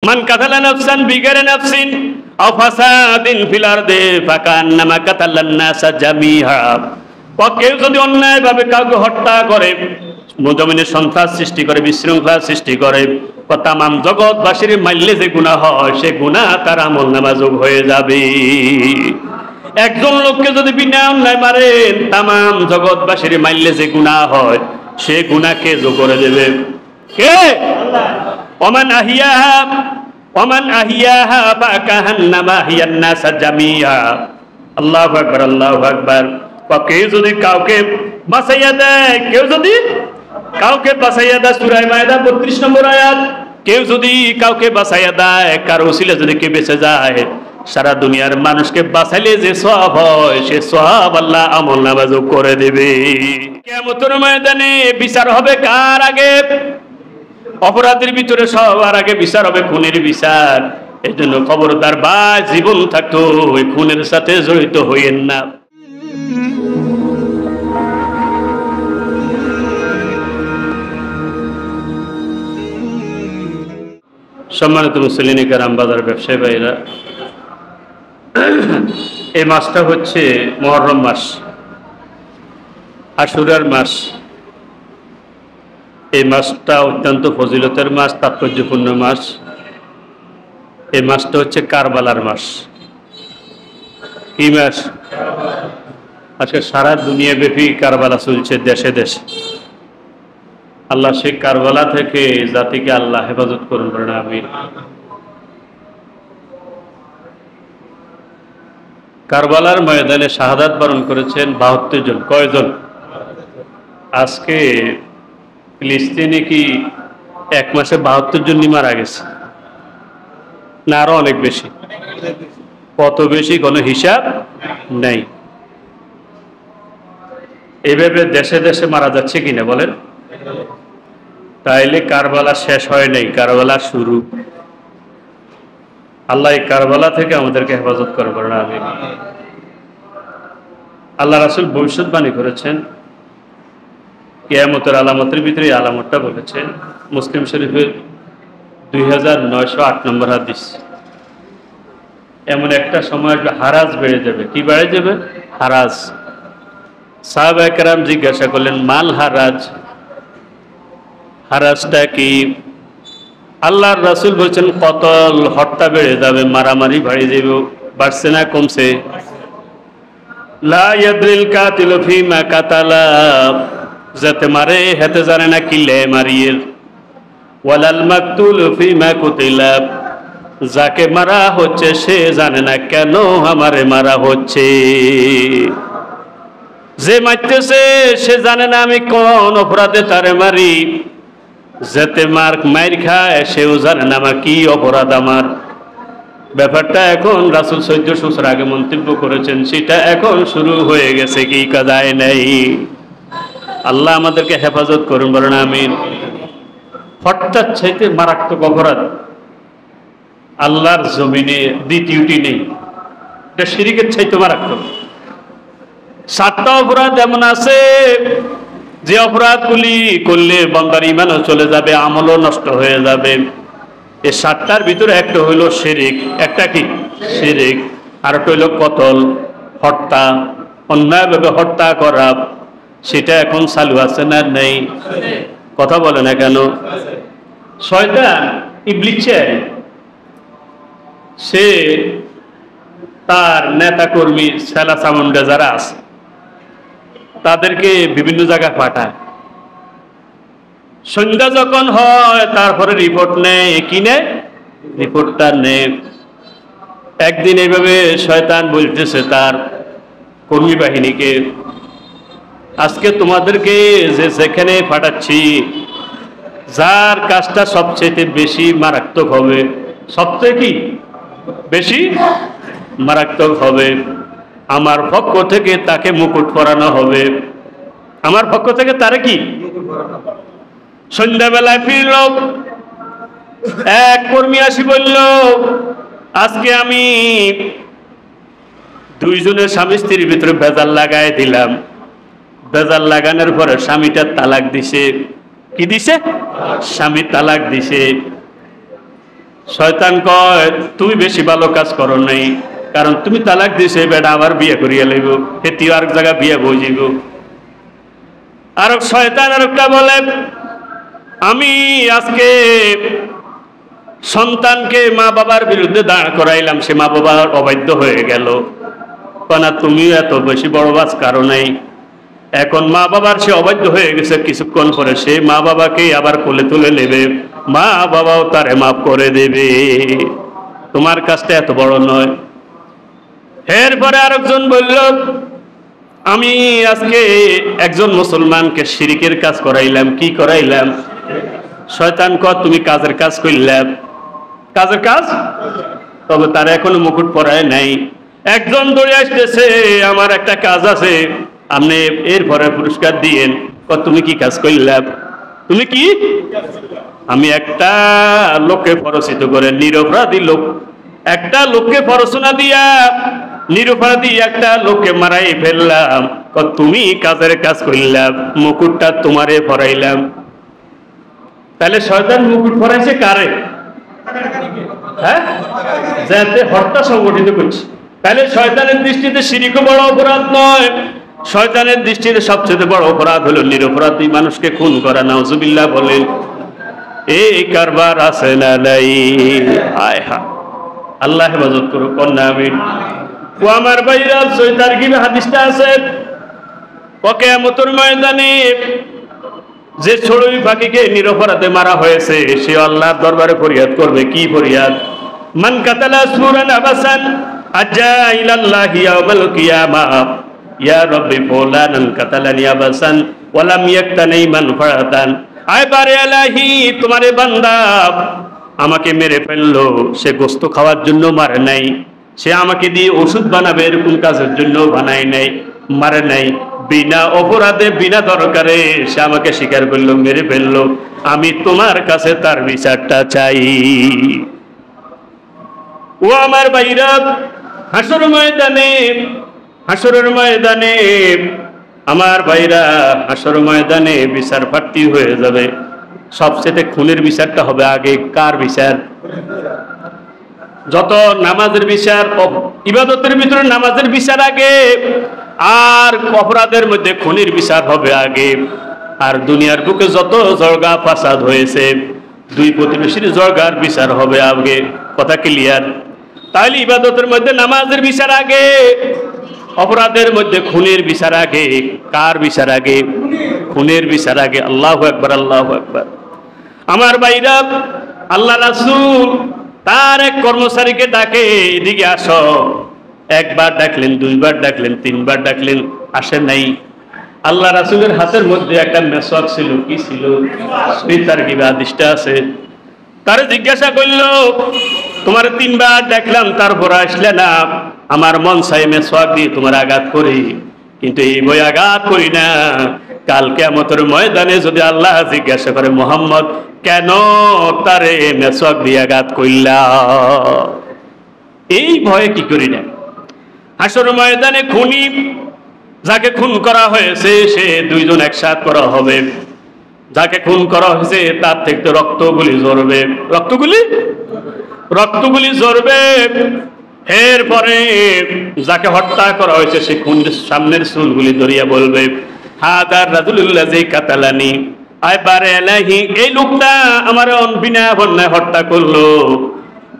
মান কাতালা নাফসান বিগাইরি নাফসিন আও ফাসাদিন ফিল আরদি ফাকান্নামা কাতালান নাসা জামিআ। কেউ যদি অন্যায়ভাবে কাউকে হত্যা করে, জমিনে সন্ত্রাস সৃষ্টি করে, বিশৃঙ্খলা সৃষ্টি করে, তামাম জগৎবাসীর মাইলে যে গুনাহ হয় সে গুনাহ তার আমলনামা যোগ হয়ে যাবে। একজন লোককে যদি বিনা অন্যায় মারেন, তামাম জগৎবাসীর মাইলে যে গুনাহ হয় সে গুনাহ কে যোগ করে দেবে? কে? ওমান আহিয়াহা ফাকান্নামা আহইয়ান নাসা জামিআ। আল্লাহু আকবার, আল্লাহু আকবার। কেউ যদি কাউকে বাঁচাইয়া দেয়, কেউ যদি কাউকে বাঁচাইয়া দেয়, সূরা মায়েদা 32 নম্বর আয়াত। কেউ যদি কাউকে বাঁচাইয়া দেয়, কারো উসিলা যদি কেউ বেঁচে যায়, সারা দুনিয়ার মানুষকে বাঁচাইলে যে সওয়াব হয় সে সওয়াব আল্লাহ আমলনামা যোগ করে দেবে। কিয়ামতের ময়দানে বিচার হবে কার আগে? অপরাধের ভিতরে সবার আগে বিচার হবে খুনের বিচার। এই জন্য খবরদার ভাই, জীবন থাকতো ওই খুনের সাথে জড়িত হইয়েন না। সম্মানিত মুসলিম কেরাম, বাজার ব্যবসায়ী ভাইরা, এই মাসটা হচ্ছে মুহররম মাস, আশুরার মাস। এই মাসটা অত্যন্ত ফজিলতের মাস, তাৎপর্যপূর্ণ মাস। এই মাসটা হচ্ছে কারবালার মাস। কি মাস? আজকে সারা দুনিয়া ব্যাপী কারবালা চলছে দেশে দেশে। আল্লাহ সেই কারবালা থেকে জাতিকে আল্লাহ হেফাজত করুন, বলেন আমিন। কারবালার ময়দানে শাহাদাত বরণ করেছেন 72 জন। কয়জন? আজকে ফিলিস্তিনে কি এক মাসে 72 জন মারা গেছে? না আরো অনেক বেশি? কত বেশি কোনো হিসাব নেই। এইভাবে দেশে দেশে মারা যাচ্ছে কিনা বলেন? তাইলে কারবালা শেষ হয় নাই, কারবালা শুরু। আল্লাহ এই কারবালা থেকে আমাদেরকে হেফাজত করবেন, আমিন। আল্লাহ রাসূল ভবিষ্যৎবাণী করেছেন, কিয়ামতের আলামতের ভিতরে এই আলামতটা বলেছেন। মুসলিম শরীফের 2908 নম্বর হাদিস। এমন একটা সময় হারাজ বেড়ে যাবে। কি বেড়ে যাবে? হারাজ। সাহাবায়ে কেরাম জিজ্ঞাসা করলেন, মাল হারাজ? হারাজটা কি? আল্লাহর রাসূল বলছেন, কতল, হত্যা বেড়ে যাবে, মারামারি বেড়ে যাবে। বাড়ছে না কমছে? লা ইয়াদরিল কাতিলু ফিমা কাতালা, যাতে মারে হেতে জানে না কিলে মারিয়ে। ওয়ালাল মাকতুলু ফিমা কুতিলা, যাকে মারা হচ্ছে সে জানে না কেন আমারে মারা হচ্ছে। যে মারতেছে সে জানে না আমি কোন অপরাধে তারে মারি। যেতে মার খায় সেও জানে না আমার কি অপরাধ আমার। ব্যাপারটা এখন রাসূল 1400 বছর আগে মন্তব্য করেছেন, সেটা এখন শুরু হয়ে গেছে, কি কাজায় নাই। আল্লাহ আমাদেরকে হেফাজত করুন, বলেন আমিন। হত্যার চাইতে মারাত্মক অপরাধ আল্লাহর জমিনে দ্বিতীয়টি নেই। এটা শিরকের চাইতে মারাত্মক। 7টা অপরাধ এমন আছে যে অপরাধগুলি করলে বান্দার ঈমানও চলে যাবে, আমলও নষ্ট হয়ে যাবে। এই 7টার ভিতরে একটা হইল শিরক। একটা কি? শিরক। আর একটা হইল কতল, হত্যা, অন্যায়ভাবে হত্যা করা। সেটা এখন চালু আছে না নেই? কথা বলে না কেন? শয়তান, ইবলিস, সে তার নেতা কর্মী সেলা চামুন্ডা যারা আছে তাদেরকে বিভিন্ন জায়গায় পাঠায়। সন্ধ্যা যখন হয় তারপরে রিপোর্ট নেয়। কি নেয়? রিপোর্টটা নেয়। একদিন এইভাবে শয়তান বলতেছে তার কর্মী বাহিনীকে, আজকে তোমাদেরকে যেখানে পাঠাচ্ছি, যার কাজটা সবচেয়ে বেশি মারাত্মক হবে, সবচেয়ে কি বেশি মারাত্মক হবে, আমার পক্ষ থেকে তাকে মুকুট পরানো হবে। আমার পক্ষ থেকে তারে কি? সন্ধ্যাবেলায় ফিরল, এক কর্মী আসি বলল, আজকে আমি 2 জনের স্বামী স্ত্রীর ভিতরে ভেজাল লাগাই দিলাম। ভেজাল লাগানোর পরে স্বামীটা তালাক দিছে। কি দিছে? স্বামী তালাক দিছে। শয়তান কয় তুমি বেশি ভালো কাজ করো নাই, কারণ তুমি তালাক দিছে, বেটা আবার বিয়ে করিয়া লইব, হেতিও আর জায়গা বিয়ে বই যাইব। আর শয়তান আরেকটা বলে আমি আজকে সন্তানকে মা বাবার বিরুদ্ধে দাঁড় করাইলাম, সে মা বাবা অবাধ্য হয়ে গেল। না তুমিও এত বেশি বড় বাজ কারো নাই, এখন মা বাবার সে অবাধ্য হয়ে গেছে, কিছুক্ষণ পরে সে মা বাবাকে আবার কোলে তুলে নেবে, মা বাবাও তারে মাফ করে দেবে, তোমার কাজটা এত বড় নয়। এরপরে আরেকজন বলল আমি আজকে একজন মুসলমানকে শিরকের কাজ করাইলাম। কি করাইলাম? শয়তান কয় তুমি কাজের কাজ করলাম। কাজের কাজ? তবে তারা এখনো মুকুট পরায় নাই। একজন দৌড়ে আসতেছে, আমার একটা কাজ আছে, আপনি এরপরে পুরস্কার দিয়েন। তুমি কি কাজ করলাম? তুমি কি? আমি একটা লোককে পরচিত করে, নিরপরাধী লোক, একটা লোককে পড়াশোনা দিয়া নিরপরাধী একটা লোককে মারাই ফেললাম। তুমি কাজের কাজ করলাম, মুকুটটা তোমারে পরাইলাম। তাহলে শয়তান মুকুট পরাইছে কারে? হ্যাঁ, যাতে হত্যা সংগঠিত করছে। তাহলে শয়তানের দৃষ্টিতে শিরকও বড় অপরাধ নয়, শয়তানের দৃষ্টিতে সবচেয়ে বড় অপরাধ হলো নিরপরাধী মানুষকে খুন করা। নাউজুবিল্লাহ বলেন। এই কারবার আছে না নাই? হায় হায়, আল্লাহ হেফাজত করুক, কন্যা আমিন। ও আমার ভাইরা, শয়তান কি হাদিসটা আছে, কিয়ামতের ময়দানে যে ছড়ুই পাখিকে নিরপরাধে মারা হয়েছে সে আল্লাহর দরবারে ফরিয়াদ করবে। কি ফরিয়াদ? মান কাতালা সুরান আবাসান আজা ইলাল্লাহি ইয়াউমাল কিয়ামাহ ইয়া রাব্বি ফুলানান কাতালানি আবাসান ওয়া লাম ইয়াক্তানি মানফাআতান। আয় বারে ইলাহি, তোমারে বান্দা আমাকে মেরে ফেললো, সে গোশত খাওয়ার জন্য মারে নাই, সে আমাকে দিয়ে ওষুধ বানাবে এরকম কাজের জন্য বানাই নাই, মারে নাই, বিনা অপরাধে বিনা দরকারে সে আমাকে স্বীকার করলো, মেরে ফেললো, আমি তোমার কাছে তার বিচারটা চাই। ও আমার ভাইরা, হাসরের ময়দানে আমার ভাইরা, হাসর ময়দানে বিচার প্রার্থী হয়ে যাবে। সবচেয়ে খুনের বিচারটা হবে আগে। কার বিচার? যত নামাজের বিচার, ইবাদতের ভিতরে নামাজের বিচার আগে, আর অপরাধের মধ্যে খুনের বিচার হবে আগে। আর দুনিয়ার বুকে যত জর্গা ফাসাদ হয়েছে, দুই প্রতিবেশীর জর্গার বিচার হবে আগে। কথা ক্লিয়ার? তাহলে ইবাদতের মধ্যে নামাজের বিচার আগে, অপরাধের মধ্যে খুনের বিচার আগে। কার বিচার আগে? খুনের বিচার আগে। আল্লাহু আকবার, আল্লাহু আকবার। আমার ভাইরা, আল্লাহ রাসূল তার এক কর্মচারীকে ডাকে, এদিকে আসো। একবার ডাকলেন, দুইবার ডাকলেন, তিনবার ডাকলেন, আসে নাই। আল্লাহ রাসূলের হাতের মধ্যে একটা মেসওয়াক ছিল। কি ছিল? তার কি হাদিসটা আছে। তারে জিজ্ঞাসা করলো, তোমার তিনবার দেখলাম তারপর আসলে না, আমার মন চাই মেসওয়াক দিয়ে তোমার আঘাত করি, কিন্তু এই বই আঘাত করি না। কাল কিয়ামতের ময়দানে যদি আল্লাহ জিজ্ঞাসা করে মুহাম্মদ কেন তারে মেসওয়াক দিয়ে আঘাত কইলা, এই ভয়ে কি করি না। হাসর ময়দানে খুনি, যাকে খুন করা হয়েছে সে দুইজন একসাথ করা হবে। যাকে খুন করা হয়েছে তার থেকে তো রক্তগুলি ঝরবে, রক্তগুলি ঝরবে। এরপরে যাকে হত্যা করা হয়েছে সে খুন সামনের চুলগুলি ধরিয়া বলবে, হাদার রাজুলুল্লাযী কাতালানি, আয় বারে ইলাহি, এই লোকটা আমার বিনা অন্যায় হত্যা করলো।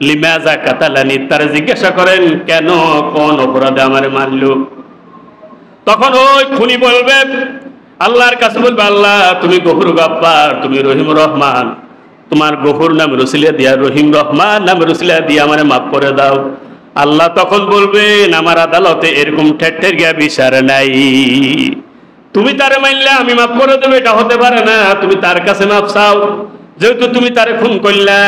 লিমাযা কাতালানি, তার জিজ্ঞাসা করেন কেন, কোন অপরাধে আমারে মারলো। তখন ওই খুনি বলবে, আল্লাহর কাছে বলবে, আল্লাহ তুমি গফুর গাফফার, তুমি রহিম রহমান, তোমার গফুর নাম রসিলা দিয়া, রহিম রহমান নাম রসিলা দিয়া আমারে মাফ করে দাও। আল্লাহ তখন বলবেন, আমার আদালতে এরকম ঠের গিয়া বিচার নাই। তুমি তারে মানলে আমি মাফ করে দেবো, এটা হতে পারে না। তুমি তার কাছে মাফ চাও, যেহেতু তুমি তারে খুন করলা।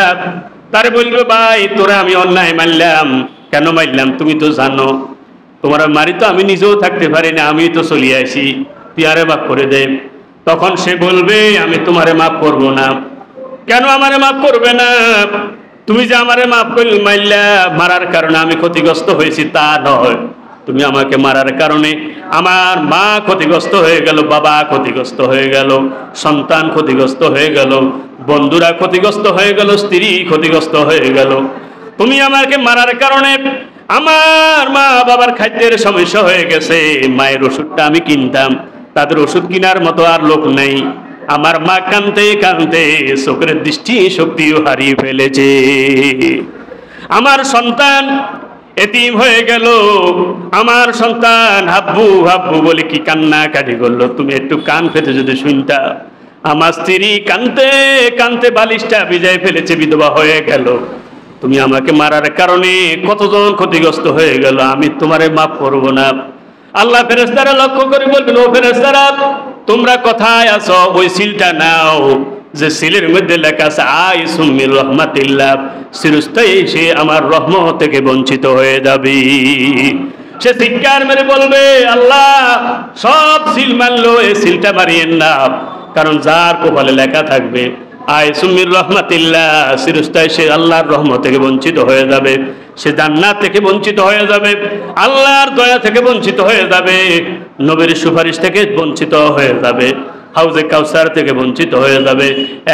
তারে বলবে, ভাই তোরা আমি অন্যায় মানলাম। কেন মানলাম তুমি তো জানো, তোমার মারি তো আমি নিজেও থাকতে পারি না, আমি তো চলিয়ে আসি, তুই আরে মাফ করে দে। তখন সে বলবে, আমি তোমারে মাফ করবো না। কেন আমারে মাফ করবে না? তুমি যে আমারে মাফ করলে, মারলা, মারার কারণে আমি ক্ষতিগ্রস্ত হয়েছি তা নয়, তুমি আমাকে মারার কারণে আমার মা ক্ষতিগ্রস্ত হয়ে গেল, বাবা ক্ষতিগ্রস্ত হয়ে গেল, সন্তান ক্ষতিগ্রস্ত হয়ে গেল, বন্ধুরা ক্ষতিগ্রস্ত হয়ে গেল, স্ত্রী ক্ষতিগ্রস্ত হয়ে গেল। তুমি আমাকে মারার কারণে আমার মা বাবার খাদ্যের সমস্যা হয়ে গেছে। মায়ের ওষুধটা আমি কিনতাম, তাদের ওষুধ কেনার মতো আর লোক নেই। আমার মা কাঁদতে কাঁদতে চোখের দৃষ্টি শক্তিও হারিয়ে ফেলেছে। আমার সন্তান এতিম হয়ে গেল। আমার সন্তান হাব্বু হাব্বু বলে কি কান্নাকাটি করলো, তুমি একটু কান পেতে যদি শুনতা। আমার স্ত্রী কাঁদতে কাঁদতে বালিশটা ভিজায় ফেলেছে, বিধবা হয়ে গেল। তুমি আমাকে মারার কারণে কতজন ক্ষতিগ্রস্ত হয়ে গেল, আমি তোমারে মাফ করব না। আল্লাহ ফেরেশতারা লক্ষ্য করে বলবেন, ও ফেরেশতারা, তোমরা কোথায় আছো? ওই সিলটা নাও, যে সিলের মধ্যে লেখা আছে আইসুম মির রহমাতিল্লাহ, চিরস্থায়ী সে আমার রহমত থেকে বঞ্চিত হয়ে যাবে। সে চিৎকার মেরে বলবে, আল্লাহ সব সিল মারলো, এই সিলটা মারিয়েন না। কারণ যার কপালে লেখা থাকবে আইসুম মির রহমাতিল্লাহ, চিরস্থায়ী সে আল্লাহর রহমত থেকে বঞ্চিত হয়ে যাবে, সে জান্নাত থেকে বঞ্চিত হয়ে যাবে, আল্লাহর দয়া থেকে বঞ্চিত হয়ে যাবে, নবীর সুপারিশ থেকে বঞ্চিত হয়ে যাবে, হাউজে কাউসার থেকে বঞ্চিত হয়ে যাবে।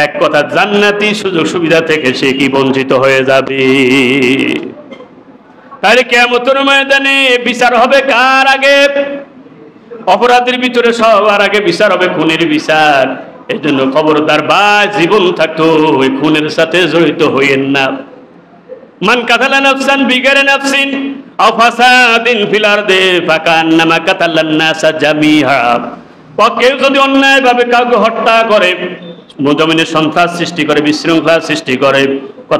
এক কথা জান্নাতি সুযোগ সুবিধা থেকে সে কি বঞ্চিত হয়ে যাবে। তাহলে কিয়ামতের ময়দানে বিচার হবে কার আগে? অপরাধের ভিতরে সবার আগে বিচার হবে খুনের বিচার। এই জন্য খবরদার ভাই, জীবন থাকতো ওই খুনের সাথে জড়িত হইয়েন না। মান কাতালা নাফসান বিগাইরি নাফসিন আও ফাসাদিন ফিল আরদি ফাকান্নামা কাতালান নাসা জামিআ। কেউ যদি অন্যায়ভাবে কাউকে হত্যা করে, জমিনে সন্ত্রাস সৃষ্টি করে, বিশৃঙ্খলা সৃষ্টি করে,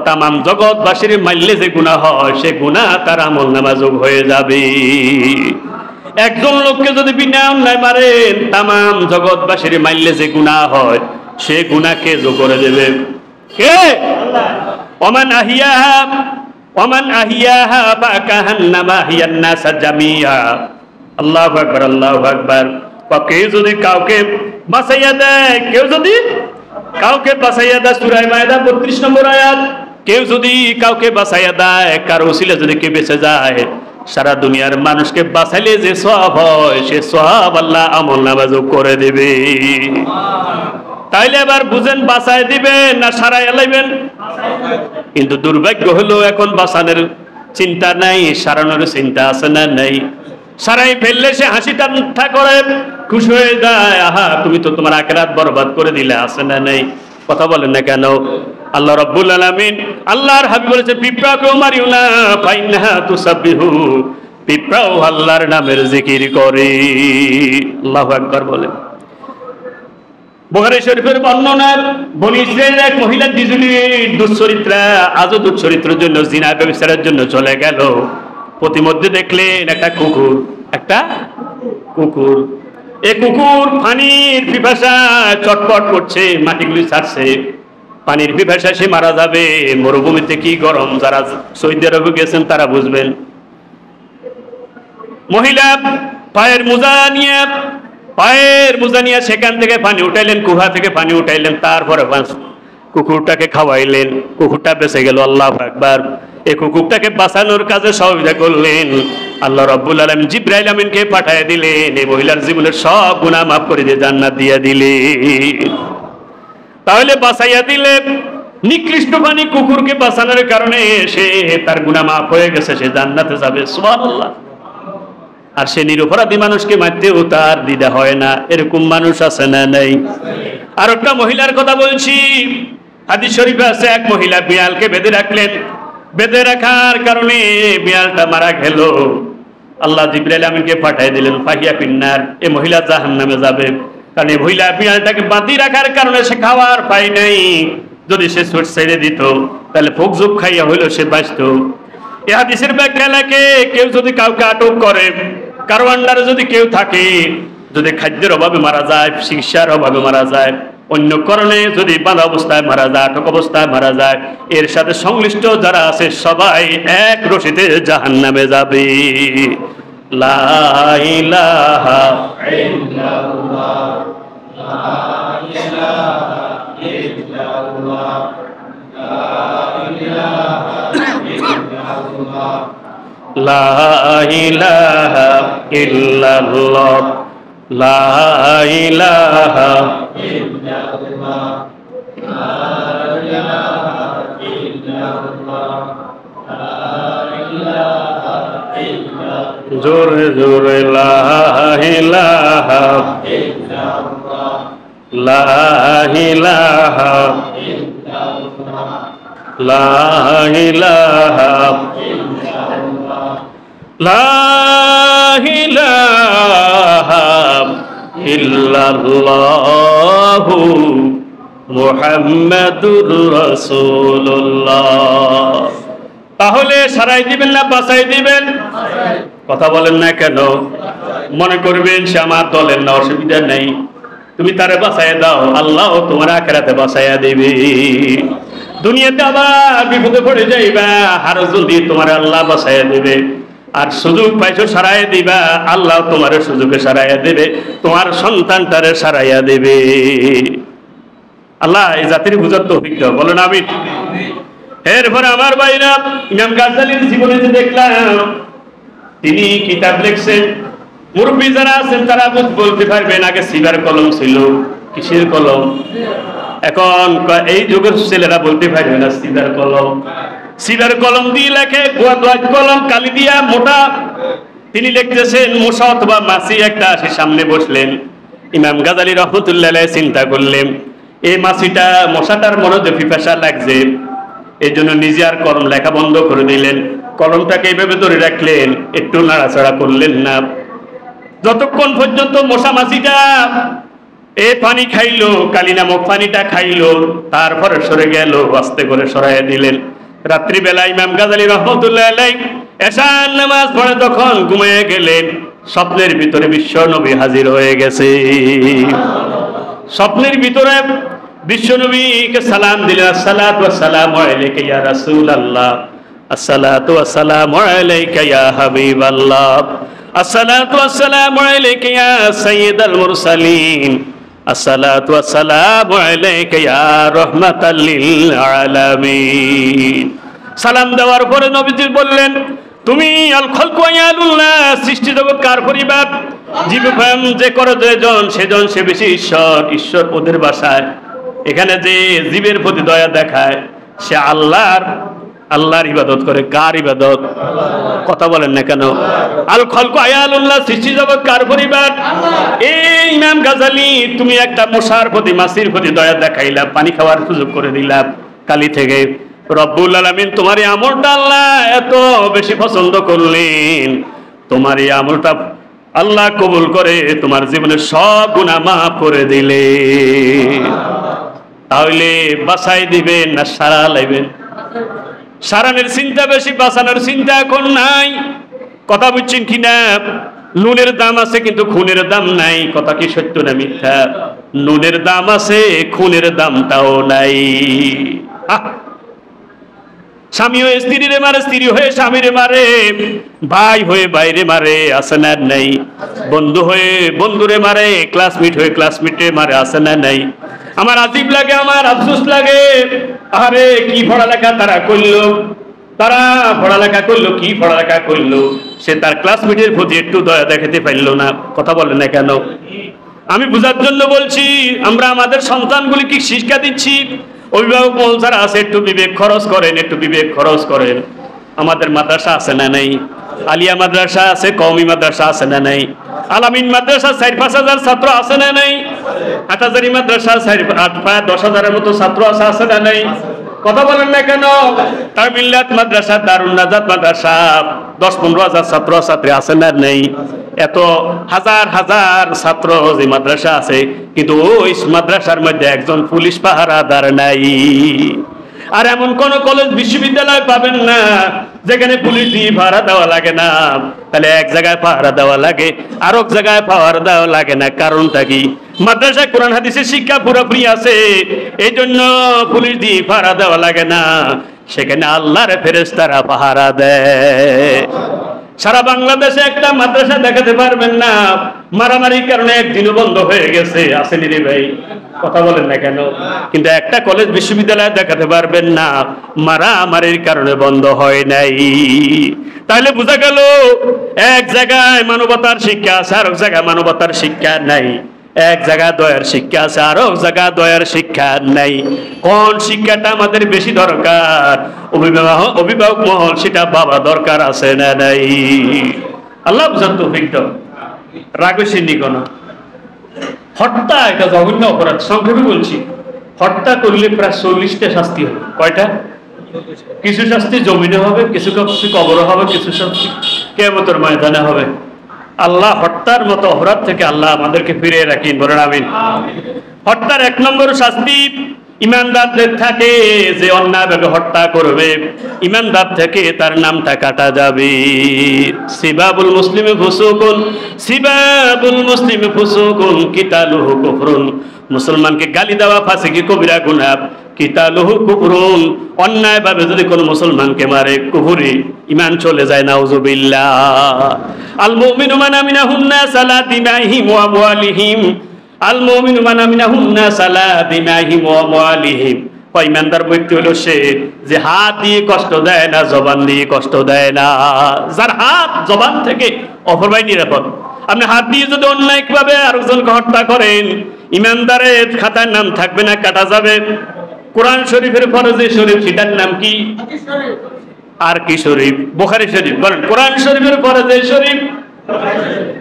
তামাম জগৎবাসীর মাইলে যে গুনাহ হয়, সে গুনাহ তার আমলনামা যোগ হয়ে যাবে। একজন লোককে যদি বিনা অন্যায় মারেন, তামাম জগৎবাসীর মাইলে যে গুনাহ হয়, সে গুনাহকে যোগ করে দেবে কে? আল্লাহ। ওমান আহিয়াহা ফাকান্নামা আহইয়ান নাসা জামিআ। আল্লাহু আকবার, আল্লাহু আকবার। কেউ যদি কাউকে বাঁচাইয়া দেয়, কেউ যদি কাউকে বাঁচাইয়া দেয়, সূরা মায়েদা 32 নম্বর আয়াত, কেউ যদি কাউকে বাঁচাইয়া দেয়, কারো ওসিলা যদি কেউ বেঁচে যায়, সারা দুনিয়ার মানুষকে বাঁচাইলে যে সওয়াব হয়, সে সওয়াব আল্লাহ আমলনামা যোগ করে দেবে। তাইলে এবার বুঝেন, বাঁচাই দিবেন না সারাই লাইবেন? কিন্তু দুর্ভাগ্য হলো এখন বাঁচানোর চিন্তা নাই, সারানোর চিন্তা আছে না নাই? সারাই ফেললে সে হাসি ঠাট্টা করে, খুশি হয়ে যায়, আহা তুমি তো তোমার আখিরাত বরবাদ করে দিলে, আছে না নাই? কথা বলেন না কেন? আল্লাহ রাব্বুল আলামিন, আল্লাহর হাবিব বলেছে, পিঁপড়াকেও মারিও না, ফাইন্নাহা তুসাব্বিহু, পিঁপড়াও আল্লাহর নামের জিকির করে। আল্লাহু আকবার বলেন। বুখারী শরীফের বর্ণনা, বনী ইসরাইলের এক মহিলা দুশ্চরিত্রা, আজও দুশ্চরিত্রের জন্য, জিনা ব্যভিচারের জন্য চলে গেল। প্রতিমধ্যে দেখলেন একটা কুকুর, একটা কুকুর। এই কুকুর পানির পিপাসা চটপট করছে, মাটিগুলি ছাড়ছে, পানির পিপাসা সে মারা যাবে। মরুভূমিতে কি গরম, যারা সৌদি আরবে গেছেন তারা বুঝবেন। মহিলা পায়ের মোজা নিয়ে সেখান থেকে পানি উঠাইলেন, কুহা থেকে পানি উঠাইলেন, তারপরে কুকুরটাকে খাওয়াইলেন, কুকুরটা বেঁচে গেল। আল্লাহু আকবার। এই কুকুরটাকে বাঁচানোর কাজে সহযোগিতা করলেন আল্লাহ রাব্বুল আলামিন। জিবরাইল আমিনকে পাঠিয়ে দিলেন, এই মহিলার জীবনের সব গুনাহ মাফ করে দিয়ে জান্নাত দিয়ে দিলেন। তাহলে বাঁচাইয়া দিলে, নিকৃষ্ট পানি কুকুরকে বাঁচানোর কারণে সে তার গুনাহ মাফ হয়ে গেছে, সে জান্নাতে যাবে। সুবহানাল্লাহ। আর সে নিরপরাধী মানুষকে মারতেও তার দ্বিধা হয় না। এরকম মানুষ আছে না নাই? আর একটা মহিলার কথা বলছি, হাদিস শরীফে আছে, এক মহিলা বিড়ালকে বেঁধে রাখলেন, বেঁধে রাখার কারণে বিড়ালটা মারা গেল। আল্লাহ জিবরাইল আমিনকে পাঠিয়ে দিলেন, ফাহিয়া ফিন্নার, এই মহিলা জাহান্নামে যাবে। কারণ এই মহিলা বিড়ালটাকে বাঁধি রাখার কারণে সে খাওয়ার পায় নাই। যদি সে ছোট ছেড়ে দিত, তাহলে ফোকজুক খাইয়া হইল সে বাঁচত। এই হাদিসের ব্যাখ্যা লেখে, কেউ যদি কাউকে আটক করে, কারো আন্ডারে যদি কেউ থাকে, যদি খাদ্যের অভাবে মারা যায়, চিকিৎসার অভাবে মারা যায়, অন্য কারণে যদি বাঁধা অবস্থায় মারা যায়, আটক অবস্থায় মারা যায়, এর সাথে সংশ্লিষ্ট যারা আছে সবাই এক রশিতে জাহান্নামে যাবে। লা ইলাহা ইল্লাল্লাহ, লা ইলাহা ইল্লাল্লাহ, লা ইলাহা ইল্লাল্লাহ, লা ইলাহা ইল্লাল্লাহ, লা ইলাহা ইল্লাল্লাহ, জোরে জোরে লা ইলাহা লা ইলাহা লা ইলাহা লা ইলাহা ইল্লাল্লাহু মুহাম্মাদুর রাসূলুল্লাহ। তাহলে সারাই দিবেন না বাঁচাই দিবেন? কথা বলেন না কেন? মনে করবেন সে আমার দলের না, অসুবিধা নেই, তুমি তারে বাঁচাইয়া দাও, আল্লাহ তোমার আখিরাতে বাঁচাইয়া দিবে। দুনিয়াতে আবার বিপদে পড়ে যাইবা, আরো জলদি তোমার আল্লাহ বাঁচাইয়া দিবে। আর সুযোগ পাইছো সারাইয়া দিবা, আল্লাহ তোমার সুযোগে সারাইয়া দেবে, তোমার সন্তানটারে সারাইয়া দেবে। আল্লাহ এই জাতির বুঝার তৌফিক দাও, বলেন আমিন। এরপরে আমার ভাইরা, ইমাম গাজ্জালীর জীবনে যে দেখলাম তিনি কিতাব লিখছেন, মুরব্বী যারা আছেন তারা বলতে পারবেন আগে সিবার কলম ছিল। কিসের কলম? এখন এই যুগের ছেলেরা বলতে পারবে না সিবার কলম। সিবার কলম দিয়ে লেখে, কলম কালি দিয়া মোটা। তিনি লিখতেছেন, মশা অথবা মাছি একটা আসে সামনে বসলেন। ইমাম গাজ্জালী রহমতুল্লাহ আলাইহি চিন্তা করলেন, এই মাছিটা মশাটার মনে পিপাসা লাগছে, এই জন্য নিজে আর কলম লেখা বন্ধ করে দিলেন। কলমটাকে এইভাবে ধরে রাখলেন, একটু নাড়াচাড়া করলেন না, যতক্ষণ পর্যন্ত মশা মাছিটা এ পানি খাইলো, কালি নামক পানিটা খাইলো, তারপরে সরে গেল, আস্তে করে সরাইয়া দিলেন। রাত্রিবেলা ইমাম গাজ্জালী রহমতুল্লাহ আলাইহি এশার নামাজ পড়ে তখন ঘুমিয়ে গেলেন, স্বপ্নের ভিতরে বিশ্ব নবী হাজির হয়ে গেছে। স্বপ্নের ভিতরে বিশ্ব নবীকে সালাম দিলেন, আসসালাতু ওয়াসসালামু আলাইকা ইয়া রাসূলুল্লাহ, আসসালাতু ওয়াসসালামু আলাইকা ইয়া হাবিবাল্লাহ, আসসালাতু ওয়াসসালামু আলাইকা ইয়া সাইয়্যিদাল মুরসালিন, আসসালাতু ওয়াসসালামু আলাইকা ইয়া রাহমাতাল লিল আলামিন। সালাম দেওয়ার পরে নবীজি বললেন, তুমি আল খালকু ইয়ালুল্লাহ, সৃষ্টি জগৎ কার পরিবার? জীবন যে করে যেজন সেজন সে বেশি ঈশ্বর। ঈশ্বর ওদের ভাষায়, এখানে যে জীবের প্রতি দয়া দেখায় সে আল্লাহর ইবাদত করে। কার ইবাদত? কথা বলেন না কেন? আল খালকু ইয়ালুল্লাহ, সৃষ্টি জগৎ কার পরিবার? এই ইমাম গাজ্জালী, তুমি একটা মশার প্রতি মাছির প্রতি দয়া দেখাইলা, পানি খাওয়ার সুযোগ করে দিলা কালি থেকে। রব্বুল আলামিন তোমার এই আমলটা আল্লাহ এত বেশি পছন্দ করলেন, তোমার এই আমলটা আল্লাহ কবুল করে তোমার জীবনের সব গুনাহ মাফ করে দিলে। তাহলে বাঁচাই দিবেন না সারা লাইবেন? সারানোর চিন্তা বেশি, বাঁচানোর চিন্তা এখন নাই। কথা বুঝছেন কিনা? নুনের দাম আছে কিন্তু খুনের দাম নাই। কথা কি সত্য না মিথ্যা? নুনের দাম আছে, খুনের দামটাও নাই। স্বামী হয়ে স্ত্রীরে মারে, স্ত্রী হয়ে স্বামীরে মারে, ভাই হয়ে বাইরে মারে, আছে না নাই? বন্ধু হয়ে বন্ধুরে মারে, ক্লাসমেট হয়ে ক্লাসমেটে মারে, আছে না নাই? আমার আজীব লাগে, আমার আফসোস লাগে, আরে কি পড়ালেখা তারা করলো, তারা পড়ালেখা করলো, কি পড়ালেখা করলো, সে তার ক্লাসমেটের প্রতি একটু দয়া দেখাতে পারলো না। কথা বলে না কেন? আমি বুঝার জন্য বলছি, আমরা আমাদের সন্তানগুলি কি শিক্ষা দিচ্ছি? অভিভাবক মহল যারা আছে একটু বিবেক খরচ করেন, একটু বিবেক খরচ করেন। আমাদের মাদ্রাসা আছে না নাই? আলিয়া মাদ্রাসা আছে, কওমি মাদ্রাসা আছে না নাই? আলামিন মাদ্রাসা ৪-৫ হাজার ছাত্র আছে না নাই? হাটহাজারী মাদ্রাসা ৮-১০ হাজারের মতো ছাত্র আছে না নাই? কথা বলেন না কেন? তার মিল্লাত মাদ্রাসা, দারুন নাজাত মাদ্রাসা ১০-১৫ হাজার ছাত্র ছাত্রী আছে না নেই? এত হাজার হাজার ছাত্র যে মাদ্রাসা আছে, কিন্তু ওই মাদ্রাসার মধ্যে একজন পুলিশ পাহারাদার নাই। আর এমন কোন কলেজ বিশ্ববিদ্যালয় পাবেন না যেখানে পুলিশ দিয়ে পাহারা দেওয়া লাগে না। তাহলে এক জায়গায় পাহারা দেওয়া লাগে, আর এক জায়গায় পাহারা দেওয়া লাগে না। কারণটা কি? মাদ্রাসায় কোরআন হাদিসের শিক্ষা পুরোপুরি আছে, এই জন্য পুলিশ দিয়ে পাহারা দেওয়া লাগে না। সেখানে আল্লাহর ফেরেশতারা পাহারা দেয়। সারা বাংলাদেশে একটা মাদ্রাসা দেখাতে পারবেন না মারামারির কারণে একদিনও বন্ধ হয়ে গেছে, আসেনি রে ভাই? কথা বলেন না কেন? কিন্তু একটা কলেজ বিশ্ববিদ্যালয় দেখাতে পারবেন না মারামারির কারণে বন্ধ হয় নাই। তাহলে বোঝা গেল এক জায়গায় মানবতার শিক্ষা আছে, আর এক জায়গায় মানবতার শিক্ষা নাই। এক জায়গায় দয়ার শিক্ষা আছে, আরো জায়গায় দয়ার শিক্ষা নাই। কোন শিক্ষাটা আমাদের বেশি দরকার? অভিভাবক মহল সেটা বাবা দরকার আছে না নাই? আল্লাহ বুঝার তৌফিক দাও। রাগসিনী কোন হত্যা এটা জঘন্য অপরাধ। সংক্ষেপে বলছি, হত্যা করলে প্রায় 40টা শাস্তি হবে। কয়টা? কিছু শাস্তি জমিনে হবে, কিছু শাস্তি কবরে হবে, কিছু শাস্তি কিয়ামতের ময়দানে হবে। আল্লাহ হত্যার মতো অপরাধ থেকে আল্লাহ আমাদেরকে ফিরিয়ে রাখেন, বলেন আমিন। হত্যার 1 নম্বর শাস্তি ইমানদারদের থাকে, যে অন্যায়ভাবে হত্যা করবে ইমানদার থেকে তার নামটা কাটা যাবে। সিবাবুল মুসলিমে ফুসুকুন, সিবাবুল মুসলিমে ফুসুকুন কিতালুহু কুফরুন। মুসলমানকে গালি দেওয়া ফাসিকি কবিরা গুনাহ, কিতালুহু কুফরুন। অন্যায়ভাবে যদি কোনো মুসলমানকে মারে কুফরি, ঈমান চলে যায়, নাউজুবিল্লাহ। আল মুমিনু মান আমিনাহুন নাস আলা দিমাইহিম ওয়া আমওয়ালিহিম, আল মুমিনু মান আমিনাহুন নাস আলা দিমাইহিম ওয়া আমওয়ালিহিম। ইমানদার ব্যক্তি হলো সে যে হাত দিয়ে কষ্ট দেয় না, জবান দিয়ে কষ্ট দেয় না। যার হাত জবান থেকে অপরবাই নিরাপদ। আপনি হাত দিয়ে যদি অন্যায়ভাবে আরেকজনকে হত্যা করেন, ইমানদারের খাতার নাম থাকবে না, কাটা যাবে। কোরআন শরীফের ফরজে শরীফ, সেটার নাম কি? আর কি শরীফ? বুখারী শরীফ। বলেন, কোরআন শরীফের ফরজে শরীফ